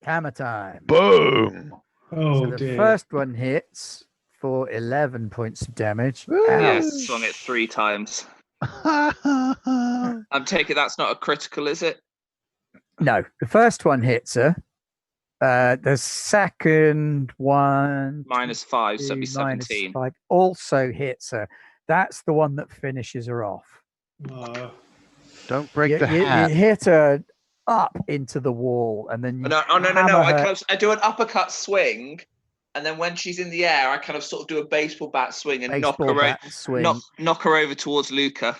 Hammer time. Boom. Oh, so the first one hits for 11 points of damage. Yes, swung it 3 times. I'm taking that's not a critical, is it? No, the first one hits her The second one -5, so that'd be minus 17. 5 also hits her. That's the one that finishes her off. Don't break You, the you hat. hit her up into the wall, and then you No. hammer her- I do an uppercut swing, and then when she's in the air, I kind of sort of do a baseball bat swing and knock baseball her, bat swing. knock her over towards Luca.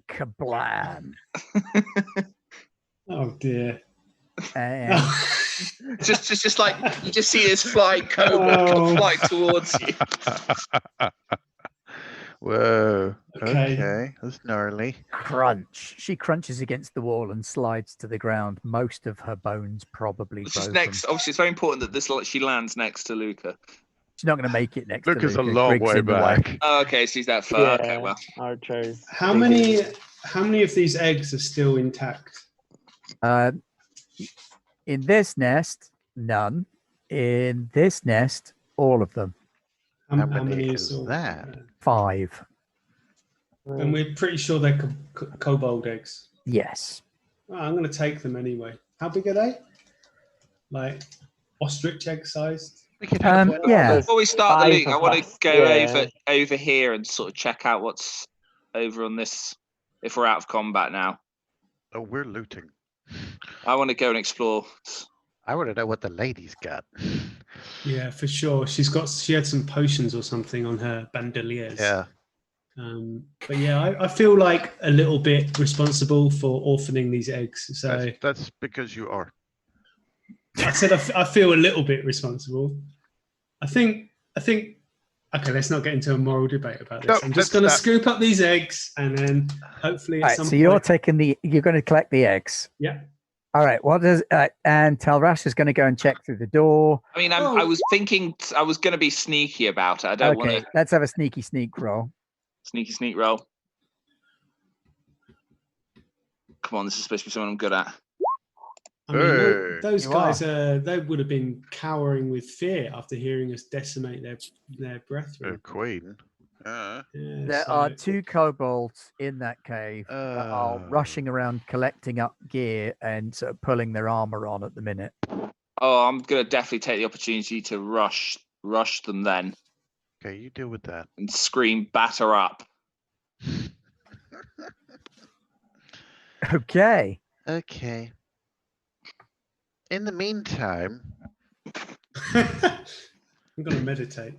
Kablam! Oh dear. And just like you just see this flying kobold come fly towards you. Whoa. Okay. Okay. That's gnarly. crunch. She crunches against the wall and slides to the ground. Most of her bones probably It's just broken. next. Obviously, it's very important that she lands next to Luca. She's not going to make it next Look, to it's a Luca. long Grig's way in the way. back. Oh, okay, she's that far. Yeah, Okay, well, archers. How they many do- how many of these eggs are still intact? In this nest, none. In this nest, all of them. How many are is still- that? 5. And we're pretty sure they're kobold eggs. Yes. Oh, I'm going to take them anyway. How big are they? Like ostrich egg sized? We could have one. Yeah. before we start the Five link, I of want to us, go yeah. over here and sort of check out what's over on this. If we're out of combat now, Oh, we're looting. I want to go and explore. I want to know what the lady's got. Yeah, for sure. She had some potions or something on her bandoliers. Yeah. But yeah, I feel like a little bit responsible for orphaning these eggs. So That's because you are. I said I feel a little bit responsible. I think. Okay, let's not get into a moral debate about this. No, I'm just let's going to not. scoop up these eggs and then hopefully All at right, some so point. you're going to collect the eggs. Yeah. All right. What does and Talrash is going to go and check through the door. I mean, I was thinking I was going to be sneaky about it. I don't want Okay, to let's have a sneak roll. sneak roll. Come on, this is supposed to be something I'm good at. I mean, Hey. those You guys, they would have been cowering with fear after hearing us decimate their brethren. Queen. Yeah, There so- are 2 kobolds in that cave that are Oh. rushing around collecting up gear and sort of pulling their armor on at the minute. Oh, I'm going to definitely take the opportunity to rush them then Okay, you deal with that. and scream batter up. Okay. Okay. In the meantime, I'm going to meditate.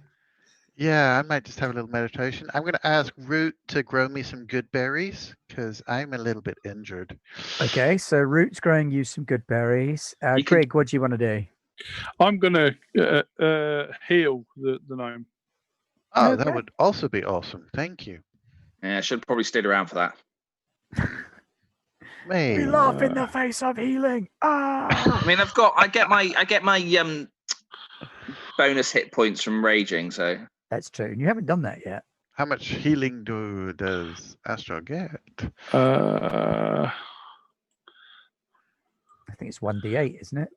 yeah, I might just have a little meditation. I'm going to ask Root to grow me some good berries because I'm a little bit injured. Okay, so Root's growing you some good berries. You can- Greg, what do you want to do? I'm going to heal the gnome. Oh, Okay. that would also be awesome. Thank you. Yeah, I should probably stay around for that. Hey. We laugh in the face of healing. Ah! I mean, I get my bonus hit points from raging, so That's true. And you haven't done that yet. How much healing does Astro get? Uh, I think it's 1d8, isn't it?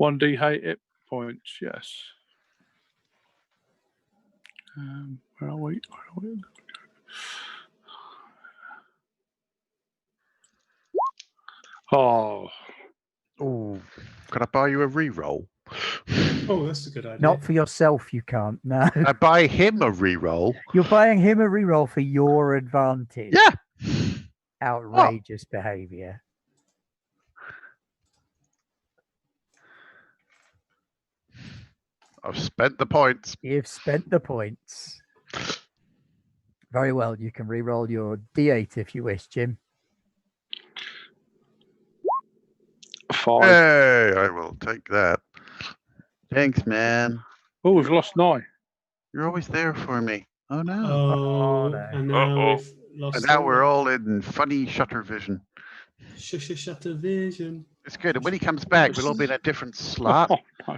1d8 hit points, yes. Where are we? Oh, Oh, can I buy you a reroll? Oh, that's a good idea. Not for yourself, you can't. No. I buy him a reroll. You're buying him a reroll for your advantage. Yeah. Outrageous behavior. I've spent the points. You've spent the points. Very well. You can reroll your d8 if you wish, Jim. 5. Hey, I will take that. Thanks, man. Oh, we've lost 9. You're always there for me. Oh no. Oh, no. and now Uh-oh. we've lost. And now we're all in funny shutter vision. Shutter vision. It's good. And when he comes back, we'll all be in a different slot. Oh, no.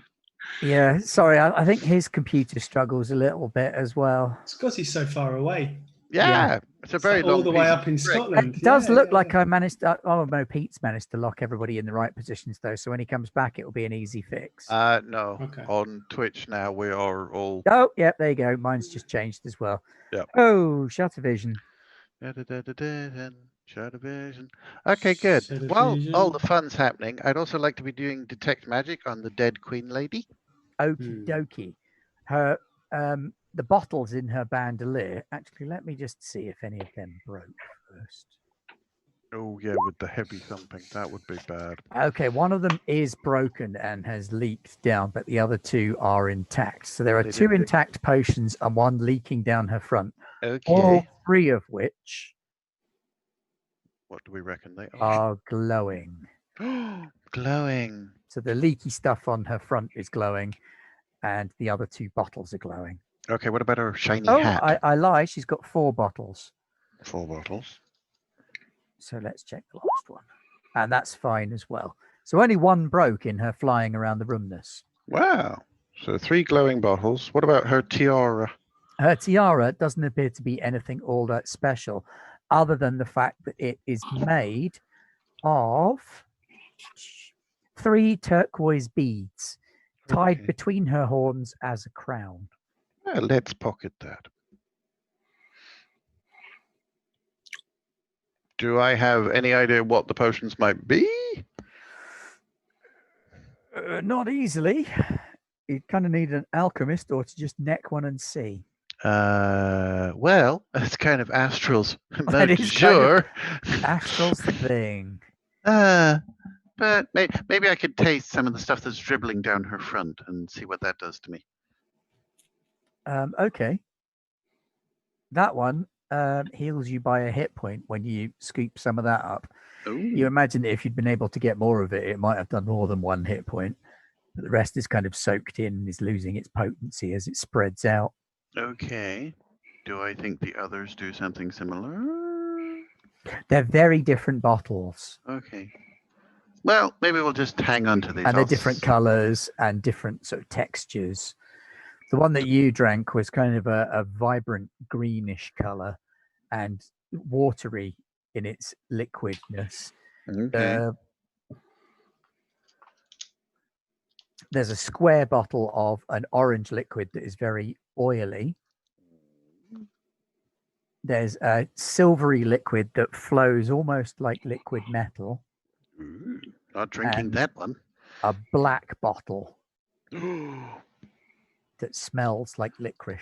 Yeah, sorry. I think his computer struggles a little bit as well. It's because he's so far away. Yeah. It's a very It's all long the way piece up of in brick. Scotland. It does Yeah, look yeah, like yeah. I managed to, no, Pete's managed to lock everybody in the right positions though. So when he comes back, it will be an easy fix. No. Okay. On Twitch now, we are all. Oh, yeah, there you go. Mine's just changed as well. Yep. Oh, shutter vision. Da-da-da-da-da-da. Shadow vision. Okay, good. Shadow While all vision. the fun's happening, I'd also like to be doing detect magic on the dead queen lady. Okie dokie. Her the bottles in her bandolier. Actually, let me just see if any of them broke first. Oh yeah, with the heavy thumping, that would be bad. Okay, one of them is broken and has leaked down, but the other two are intact. So there are They two did- intact potions and one leaking down her front. Okay. All three of which What do we reckon they are? are glowing. Glowing. So the leaky stuff on her front is glowing, and the other two bottles are glowing. Okay, what about her shiny Oh, hat? I lie. She's got 4 bottles. 4 bottles. So let's check the last one. And that's fine as well. So only one broke in her flying around the roomness. Wow. So 3 glowing bottles. What about her tiara? Her tiara doesn't appear to be anything all that special, other than the fact that it is made of 3 turquoise beads tied Okay. between her horns as a crown. Well, let's pocket that. Do I have any idea what the potions might be? Not easily. You kind of need an alchemist or to just neck one and see. Well, it's kind of Astral's That mode is du kind of jour. Astral's thing. But maybe I could taste some of the stuff that's dribbling down her front and see what that does to me. Okay. That one heals you by a hit point when you scoop some of that up. You Ooh. imagine that if you'd been able to get more of it, it might have done more than 1 hit point. But the rest is kind of soaked in and is losing its potency as it spreads out. Okay. Do I think the others do something similar? They're very different bottles, Okay. Well, maybe we'll just hang on to these. and they're I'll different colors and different sort of textures. The one that you drank was kind of a vibrant greenish color and watery in its liquidness. Okay. There's a square bottle of an orange liquid that is very oily. There's a silvery liquid that flows almost like liquid metal. Ooh, not drinking And that one. a black bottle Definitely. that smells like licorice.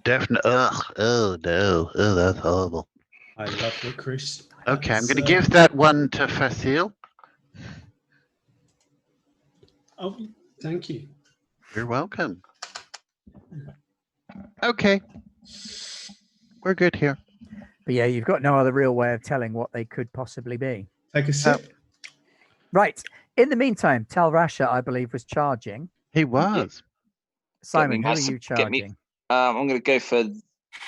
Ugh. Oh no. Oh, that's horrible. I love licorice. Okay, I'm That's, going to give that one to Facile. Oh, thank you. You're welcome. Okay. We're good here. But yeah, you've got no other real way of telling what they could possibly be. Take a sip. Right. In the meantime, Tal Rasha, I believe, was charging. He was. Simon, who are nice- you get me- charging? I'm going to go for.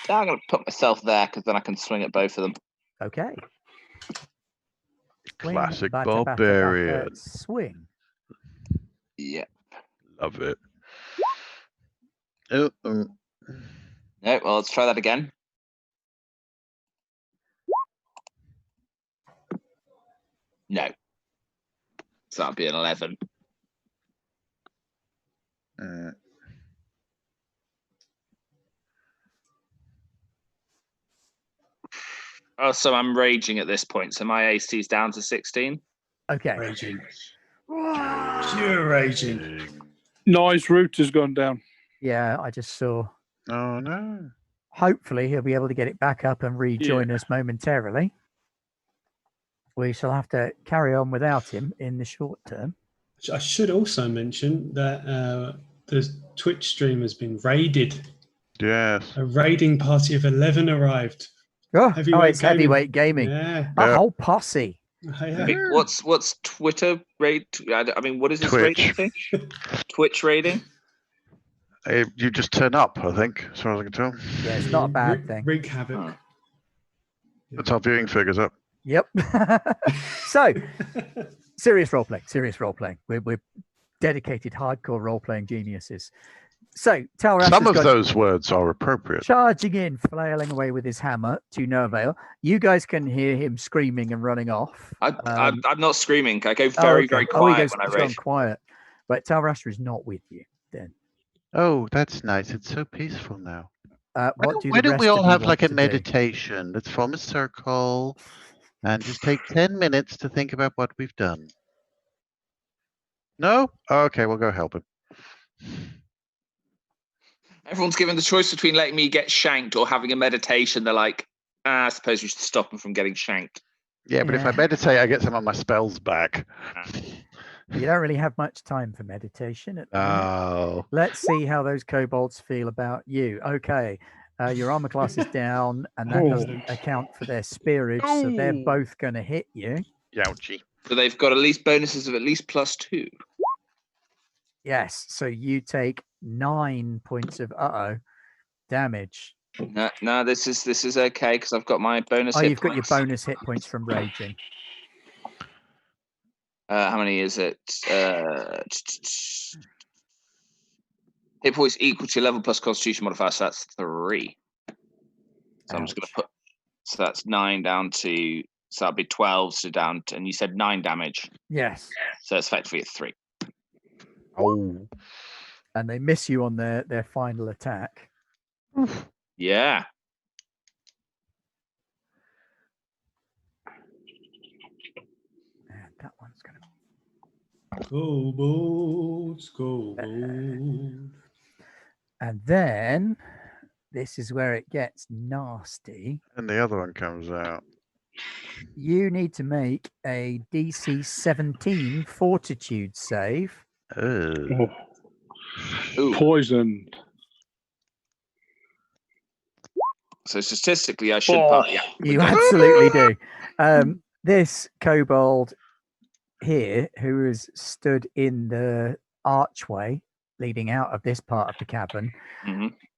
I'm going to put myself there because then I can swing at both of them. Okay. Swing, Classic bata, bata, bata, barbarian. swing. Yeah. Love it. Oh, No, well, let's try that again. No. So that'd be an 11. Oh, so I'm raging at this point. So my AC is down to 16. Okay. Raging. Pure raging. Nice route has gone down. Yeah, I just saw. Oh no. Hopefully, he'll be able to get it back up and rejoin us momentarily. We shall have to carry on without him in the short term. I should also mention that the Twitch stream has been raided. Yes. A raiding party of 11 arrived. Oh, Heavyweight it's heavyweight gaming. Yeah. A Yeah. whole posse. Yeah. Wait, what's Twitter raid? I mean, what is this Twitch. raiding thing? Twitch raiding? You just turn up, I think, as far as I can tell. Yeah, it's not a bad thing. Wreak havoc. Oh. That's our viewing figures up. Yep. So, serious role playing. We're dedicated, hardcore role playing geniuses. So, Tal Rasha's Some of got those words are appropriate. charging in, flailing away with his hammer to no avail. You guys can hear him screaming and running off. I'm not screaming. I go very, very he quiet goes when I he's gone rage. quiet. But Tal Rasha is not with you then. Oh, that's nice. It's so peaceful now. What do Why the don't we rest all of you have want like a to do? meditation? Let's form a circle. And just take 10 minutes to think about what we've done. No? Okay, we'll go help him. Everyone's given the choice between letting me get shanked or having a meditation. They're like, I suppose we should stop him from getting shanked. Yeah, but if I Yeah. meditate, I get some of my spells back. You don't really have much time for meditation at the minute. Oh. Let's see how those kobolds feel about you. Okay, your armor class is down, and that doesn't account for their spearage, so they're Ooh. both going to hit you. Youchie. So they've got at least bonuses of at least +2. Yes, so you take 9 points of damage. No, this is okay because I've got my bonus. Oh, hit you've got your points. bonus hit points from raging. How many is it? Hit points equal to your level plus Constitution modifier, so that's 3. So I'm just going to put. So that's 9 down to. So that'd be 12. So down to, and you said 9 damage. Yes. So it's effectively at 3. Oh. And they miss you on their final attack. Yeah. And that one's going to. Kobolds. And then this is where it gets nasty. And the other one comes out. You need to make a DC 17 fortitude save. Oh. Poison. So statistically, I should pass. Yeah. You absolutely do. This kobold here, who has stood in the archway leading out of this part of the cabin,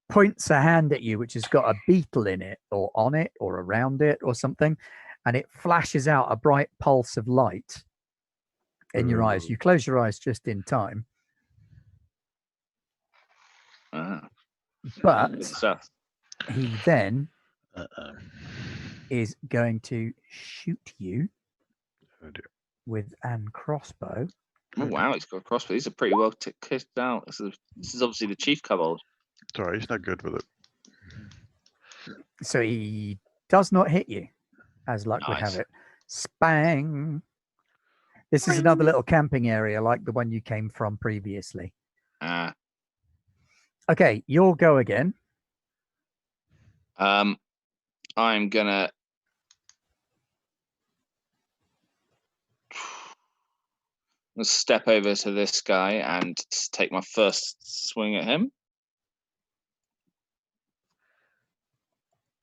points a hand at you, which has got a beetle in it, or on it, or around it, or something, and it flashes out a bright pulse of light in your eyes. You close your eyes just in time. But Good stuff. he then is going to shoot you with an crossbow. Oh, wow, he's got a crossbow. These are pretty well kitted out. This is obviously the chief kobold. Sorry, he's not good with it. So he does not hit you, as luck would have Nice. it. Spang! This is another little camping area like the one you came from previously. Okay, you'll go again. I'm gonna step over to this guy and take my first swing at him.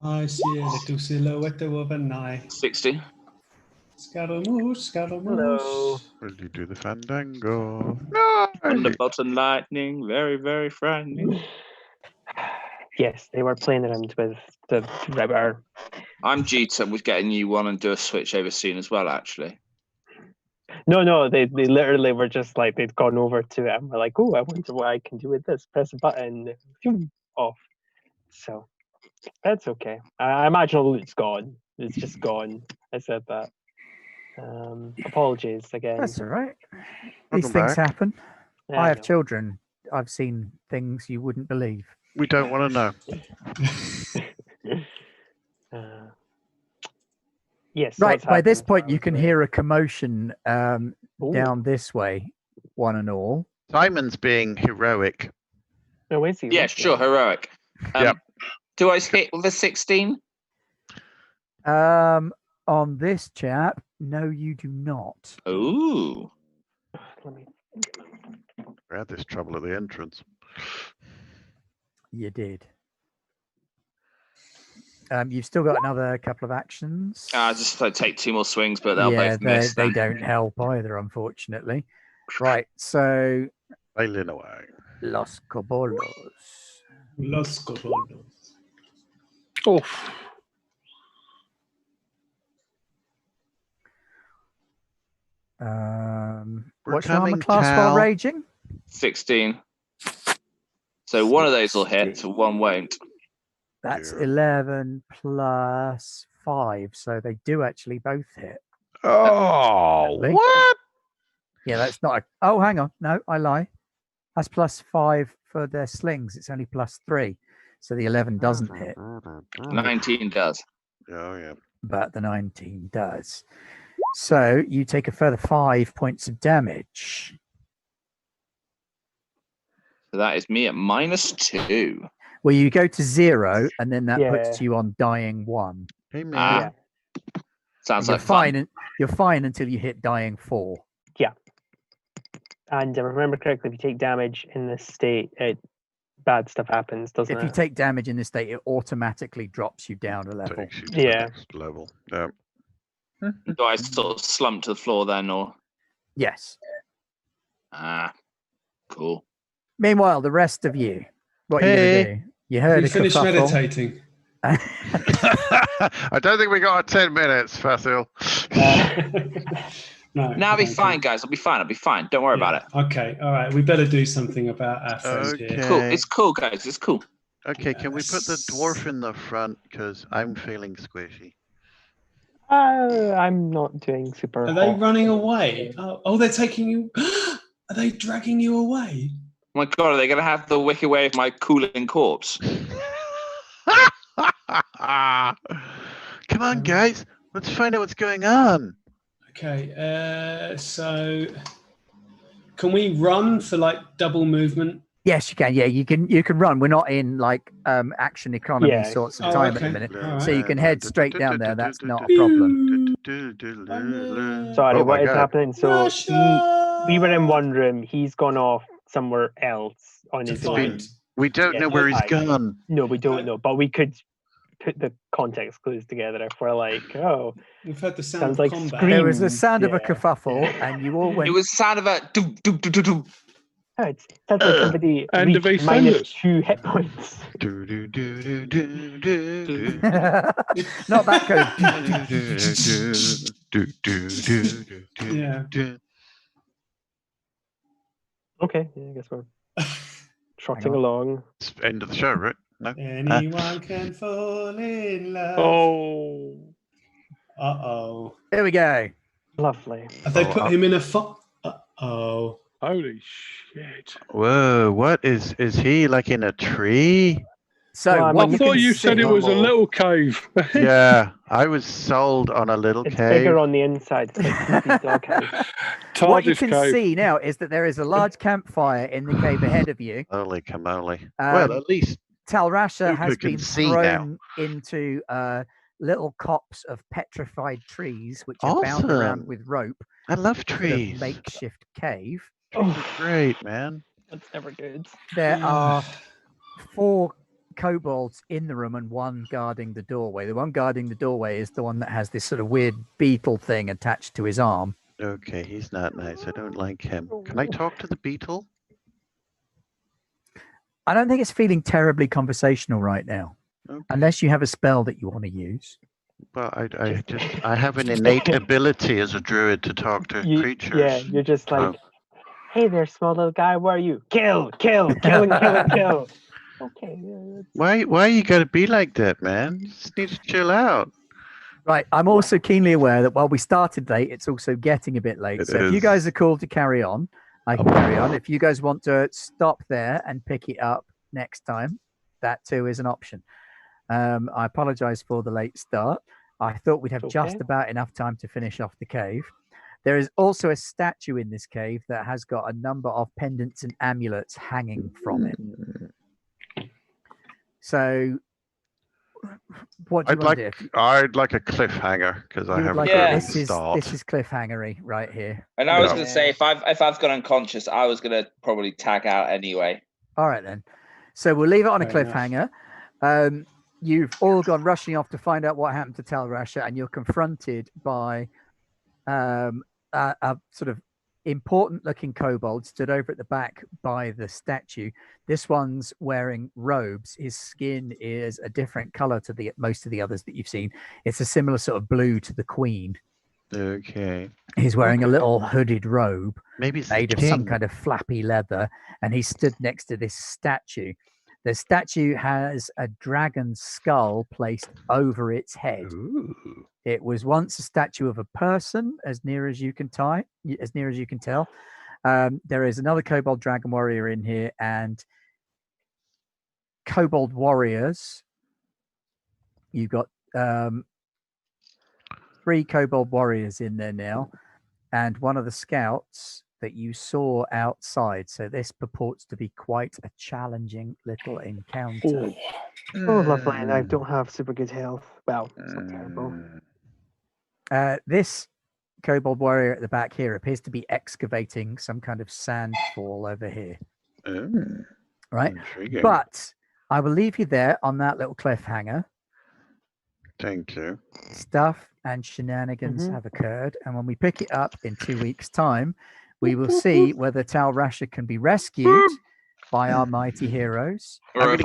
I see a little silhouette of an eye. 60. Scaramouche, Scaramouche. Hello. Will you do the fandango? Thunderbolt and lightning, very, very frightening. Yes, they were playing around with the river. I'm due to getting you one and do a switch over soon as well, actually. No, they literally were just like, they'd gone over to it and were like, oh, I wonder what I can do with this. Press a button, phew, off. So that's okay. I imagine all it's gone. It's just gone. I said that. Apologies again. That's all right. These Welcome things back. happen. Yeah, I have know. children. I've seen things you wouldn't believe. We don't want to know. Yes. Right, what's by this happened? point, you can hear a commotion down this way, one and all. Simon's being heroic. Oh, is he? Yeah, What's sure, that? heroic. Yep. Do I hit with a 16? On this chap, no, you do not. Ooh. Let me- We had this trouble at the entrance. You did. You've still got another couple of actions. Just take 2 more swings, but they'll yeah, both miss. they then. don't help either, unfortunately. Right, so Bailing away. Los Koboldos. Los Koboldos. Oof. What's your armor coming, class while Cal. raging? 16. So one of those will hit, so one won't. That's Yeah. 11 plus 5, so they do actually both hit. Oh, Really? what? Yeah, that's not a... Oh, hang on. No, I lie. That's plus 5 for their slings. It's only plus 3. So the 11 doesn't hit. 19 does. Oh, yeah. but the 19 does. So you take a further 5 points of damage. So that is me at -2. Well, you go to 0, and then that Yeah. puts you on dying 1. Hey, man. Ah. Sounds You're like fun. fine. You're fine until you hit dying 4. And if I remember correctly, if you take damage in this state, bad stuff happens, doesn't If it? you take damage in this state, it automatically drops you down a level. Takes you to the Yeah. next level. Yeah. Do I sort of slump to the floor then, or? Yes. Cool. Meanwhile, the rest of you, what are you going to do? You heard We a finished kerfuffle. meditating. I don't think we got our 10 minutes, Fasil. No, Now I'll be thank fine, you. guys. I'll be fine. I'll be fine. Don't worry about it. Okay, all right. We better do something about our friend here. Cool. Okay. It's cool, guys. It's cool. Okay, can we put the dwarf in the front? Because I'm feeling squishy. I'm not doing super. Are they hot. running away? Oh, they're taking you. Are they dragging you away? Oh my god, are they going to have the wicked way of my cooling corpse? Come on, guys. Let's find out what's going on. Okay, so can we run for like double movement? Yes, you can. Yeah, you can run. We're not in like action economy Yeah. sorts of Oh, time okay. at the minute. All So right. you can head straight down there. That's not a problem. Sorry, Oh what my is God. happening? So Russia! we were in one room. He's gone off somewhere else on To his find. own. We don't Yeah, know where he's I- gone. No, we don't know, but we could put the context clues together if we're like, oh, We've heard the sound Sounds of like combat. scream. There was the sound of a Yeah. kerfuffle, Yeah. and you all It went. was the sound of a do do do do do. oh it sounds like somebody End of reached EastEnders. -2 hit points. Do, do, do, do, do, do, do. Not that code. Do, do, do, do, do, Yeah. do. Okay, yeah, I guess we're trotting on. along. It's end of the show, right? No. Anyone can fall in love. Oh, Uh-oh. There we go. Lovely. Have they Oh, put him in a Uh-oh. holy shit! Whoa, what is he like in a tree? So Well, I what mean, I you thought can you see, said it was a little cave. Yeah, I was sold on a little It's cave. bigger on the inside. It's like Snoopy's dog house. what you TARDIS can cave. see now is that there is a large campfire in the cave ahead of you. Holy camole. Well, Um, at least Talrasha Luca has can been see now. thrown into little copse of petrified trees, which are bound around Awesome. with rope. I love Sort of trees. makeshift cave. Trees are great, man. That's never good. There Yeah. are 4 kobolds in the room and 1 guarding the doorway. The one guarding the doorway is the one that has this sort of weird beetle thing attached to his arm. Okay, he's not nice. I don't like him. Can I talk to the beetle? I don't think it's feeling terribly conversational right now, Okay. unless you have a spell that you want to use. Well, I have an innate ability as a druid to talk to creatures. Yeah, you're just like, Oh. hey there, small little guy, where are you? Kill, kill, kill, and kill, and kill. Okay. Yeah, Why you gotta be like that, man? You just need to chill out. Right. I'm also keenly aware that while we started late, it's also getting a bit late. It So if you is. guys are cool to carry on, I can carry on. If you guys want to stop there and pick it up next time, that too is an option. I apologize for the late start. I thought we'd have It's just okay. about enough time to finish off the cave. There is also a statue in this cave that has got a number of pendants and amulets hanging from it. So, what do you want to do? I'd like a cliffhanger because I You would haven't like got Yeah. a this is start. this is cliffhangery right here. And I was Yeah. going to say, if I've gone unconscious, I was going to probably tag out anyway. All right then. So we'll leave it on a Fair enough. cliffhanger. You've all gone rushing off to find out what happened to Talrasha, and you're confronted by a sort of important-looking kobold stood over at the back by the statue. This one's wearing robes. His skin is a different color to most of the others that you've seen. It's a similar sort of blue to the queen. Okay. He's wearing a little hooded robe Maybe it's the made of some king. kind of flappy leather, and he stood next to this statue. The statue has a dragon skull placed over its head. Ooh. It was once a statue of a person, as near as you can tell. There is another kobold dragon warrior in here, and kobold warriors. You've got 3 kobold warriors in there now, and one of the scouts that you saw outside. So this purports to be quite a challenging little encounter. Oh, lovely. And I don't have super good health. Well, it's not terrible. This kobold warrior at the back here appears to be excavating some kind of sand fall over here. Right? Intriguing. But I will leave you there on that little cliffhanger. Thank you. Stuff and shenanigans have occurred, and when we pick it up in 2 weeks' time, we will see whether Tal Rasha can be rescued by our mighty heroes. Or if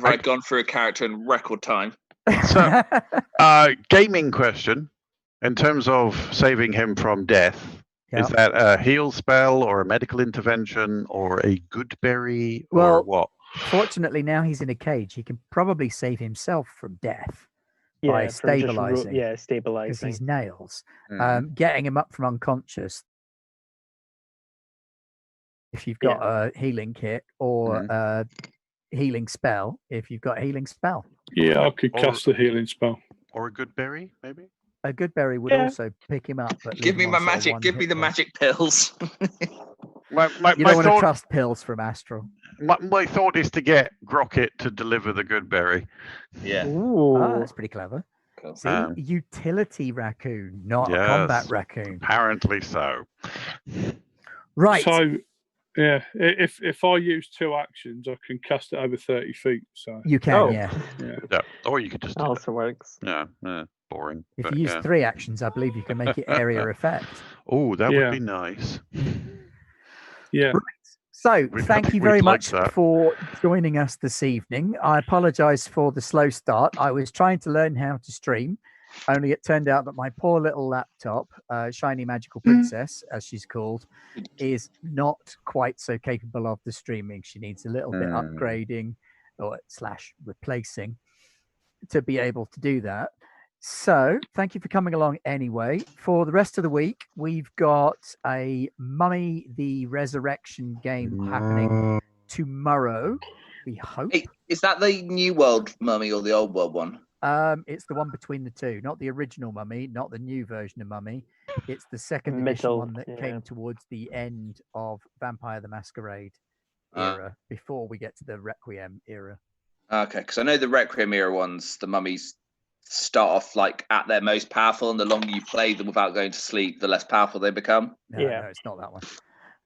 I'd gone through a character in record time. So, gaming question. In terms of saving him from death, is that a heal spell or a medical intervention or a good berry or what? Fortunately, now he's in a cage. He can probably save himself from death by from just stabilizing. stabilizing. Because he's nails. Getting him up from unconscious. If you've got a healing kit or a healing spell, if you've got a healing spell. Yeah, I could cast a healing spell. Or a good berry, maybe? A good berry would also pick him up. But Give me my magic. Give me the magic pills. You don't want to trust pills from Astral. My thought is to get Grocket to deliver the good berry. Yeah. That's pretty clever. Cool. See, utility raccoon, not a combat raccoon. Apparently so. Right. So, yeah, if I use 2 actions, I can cast it over 30 feet. So you can, yeah. Or you could just. Also works. Yeah, boring. If you use 3 actions, I believe you can make it area effect. Oh, that would be nice. Yeah. Right. So, thank you very much for joining us this evening. I apologize for the slow start. I was trying to learn how to stream, only it turned out that my poor little laptop, Shiny Magical Princess, as she's called, is not quite so capable of the streaming. She needs a little bit upgrading or / replacing to be able to do that. So thank you for coming along anyway. For the rest of the week, we've got a Mummy the Resurrection game happening tomorrow, we hope. Hey, is that the New World Mummy or the Old World one? It's the one between the two, not the original Mummy, not the new version of Mummy. It's the second edition one that came towards the end of Vampire the Masquerade era, before we get to the Requiem era. Okay, because I know the Requiem era ones, the mummies start off like at their most powerful, and the longer you play them without going to sleep, the less powerful they become. No, it's not that one.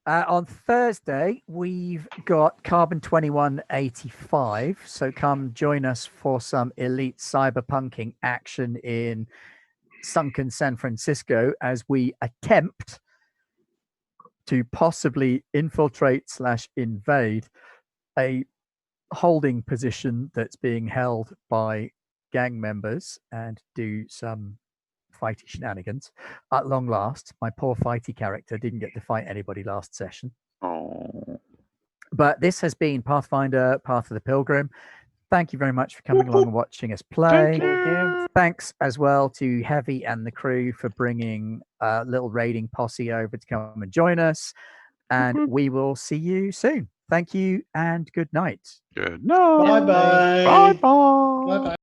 On Thursday, we've got Carbon 2185. So come join us for some elite cyberpunking action in sunken San Francisco as we attempt to possibly infiltrate / invade a holding position that's being held by gang members and do some fighty shenanigans. At long last, my poor fighty character didn't get to fight anybody last session. But this has been Pathfinder, Path of the Pilgrim. Thank you very much for coming along and watching us play. Thanks as well to Heavy and the crew for bringing a little raiding posse over to come and join us. And we will see you soon. Thank you and good night. Good night. Bye-bye. Bye-bye. Bye-bye.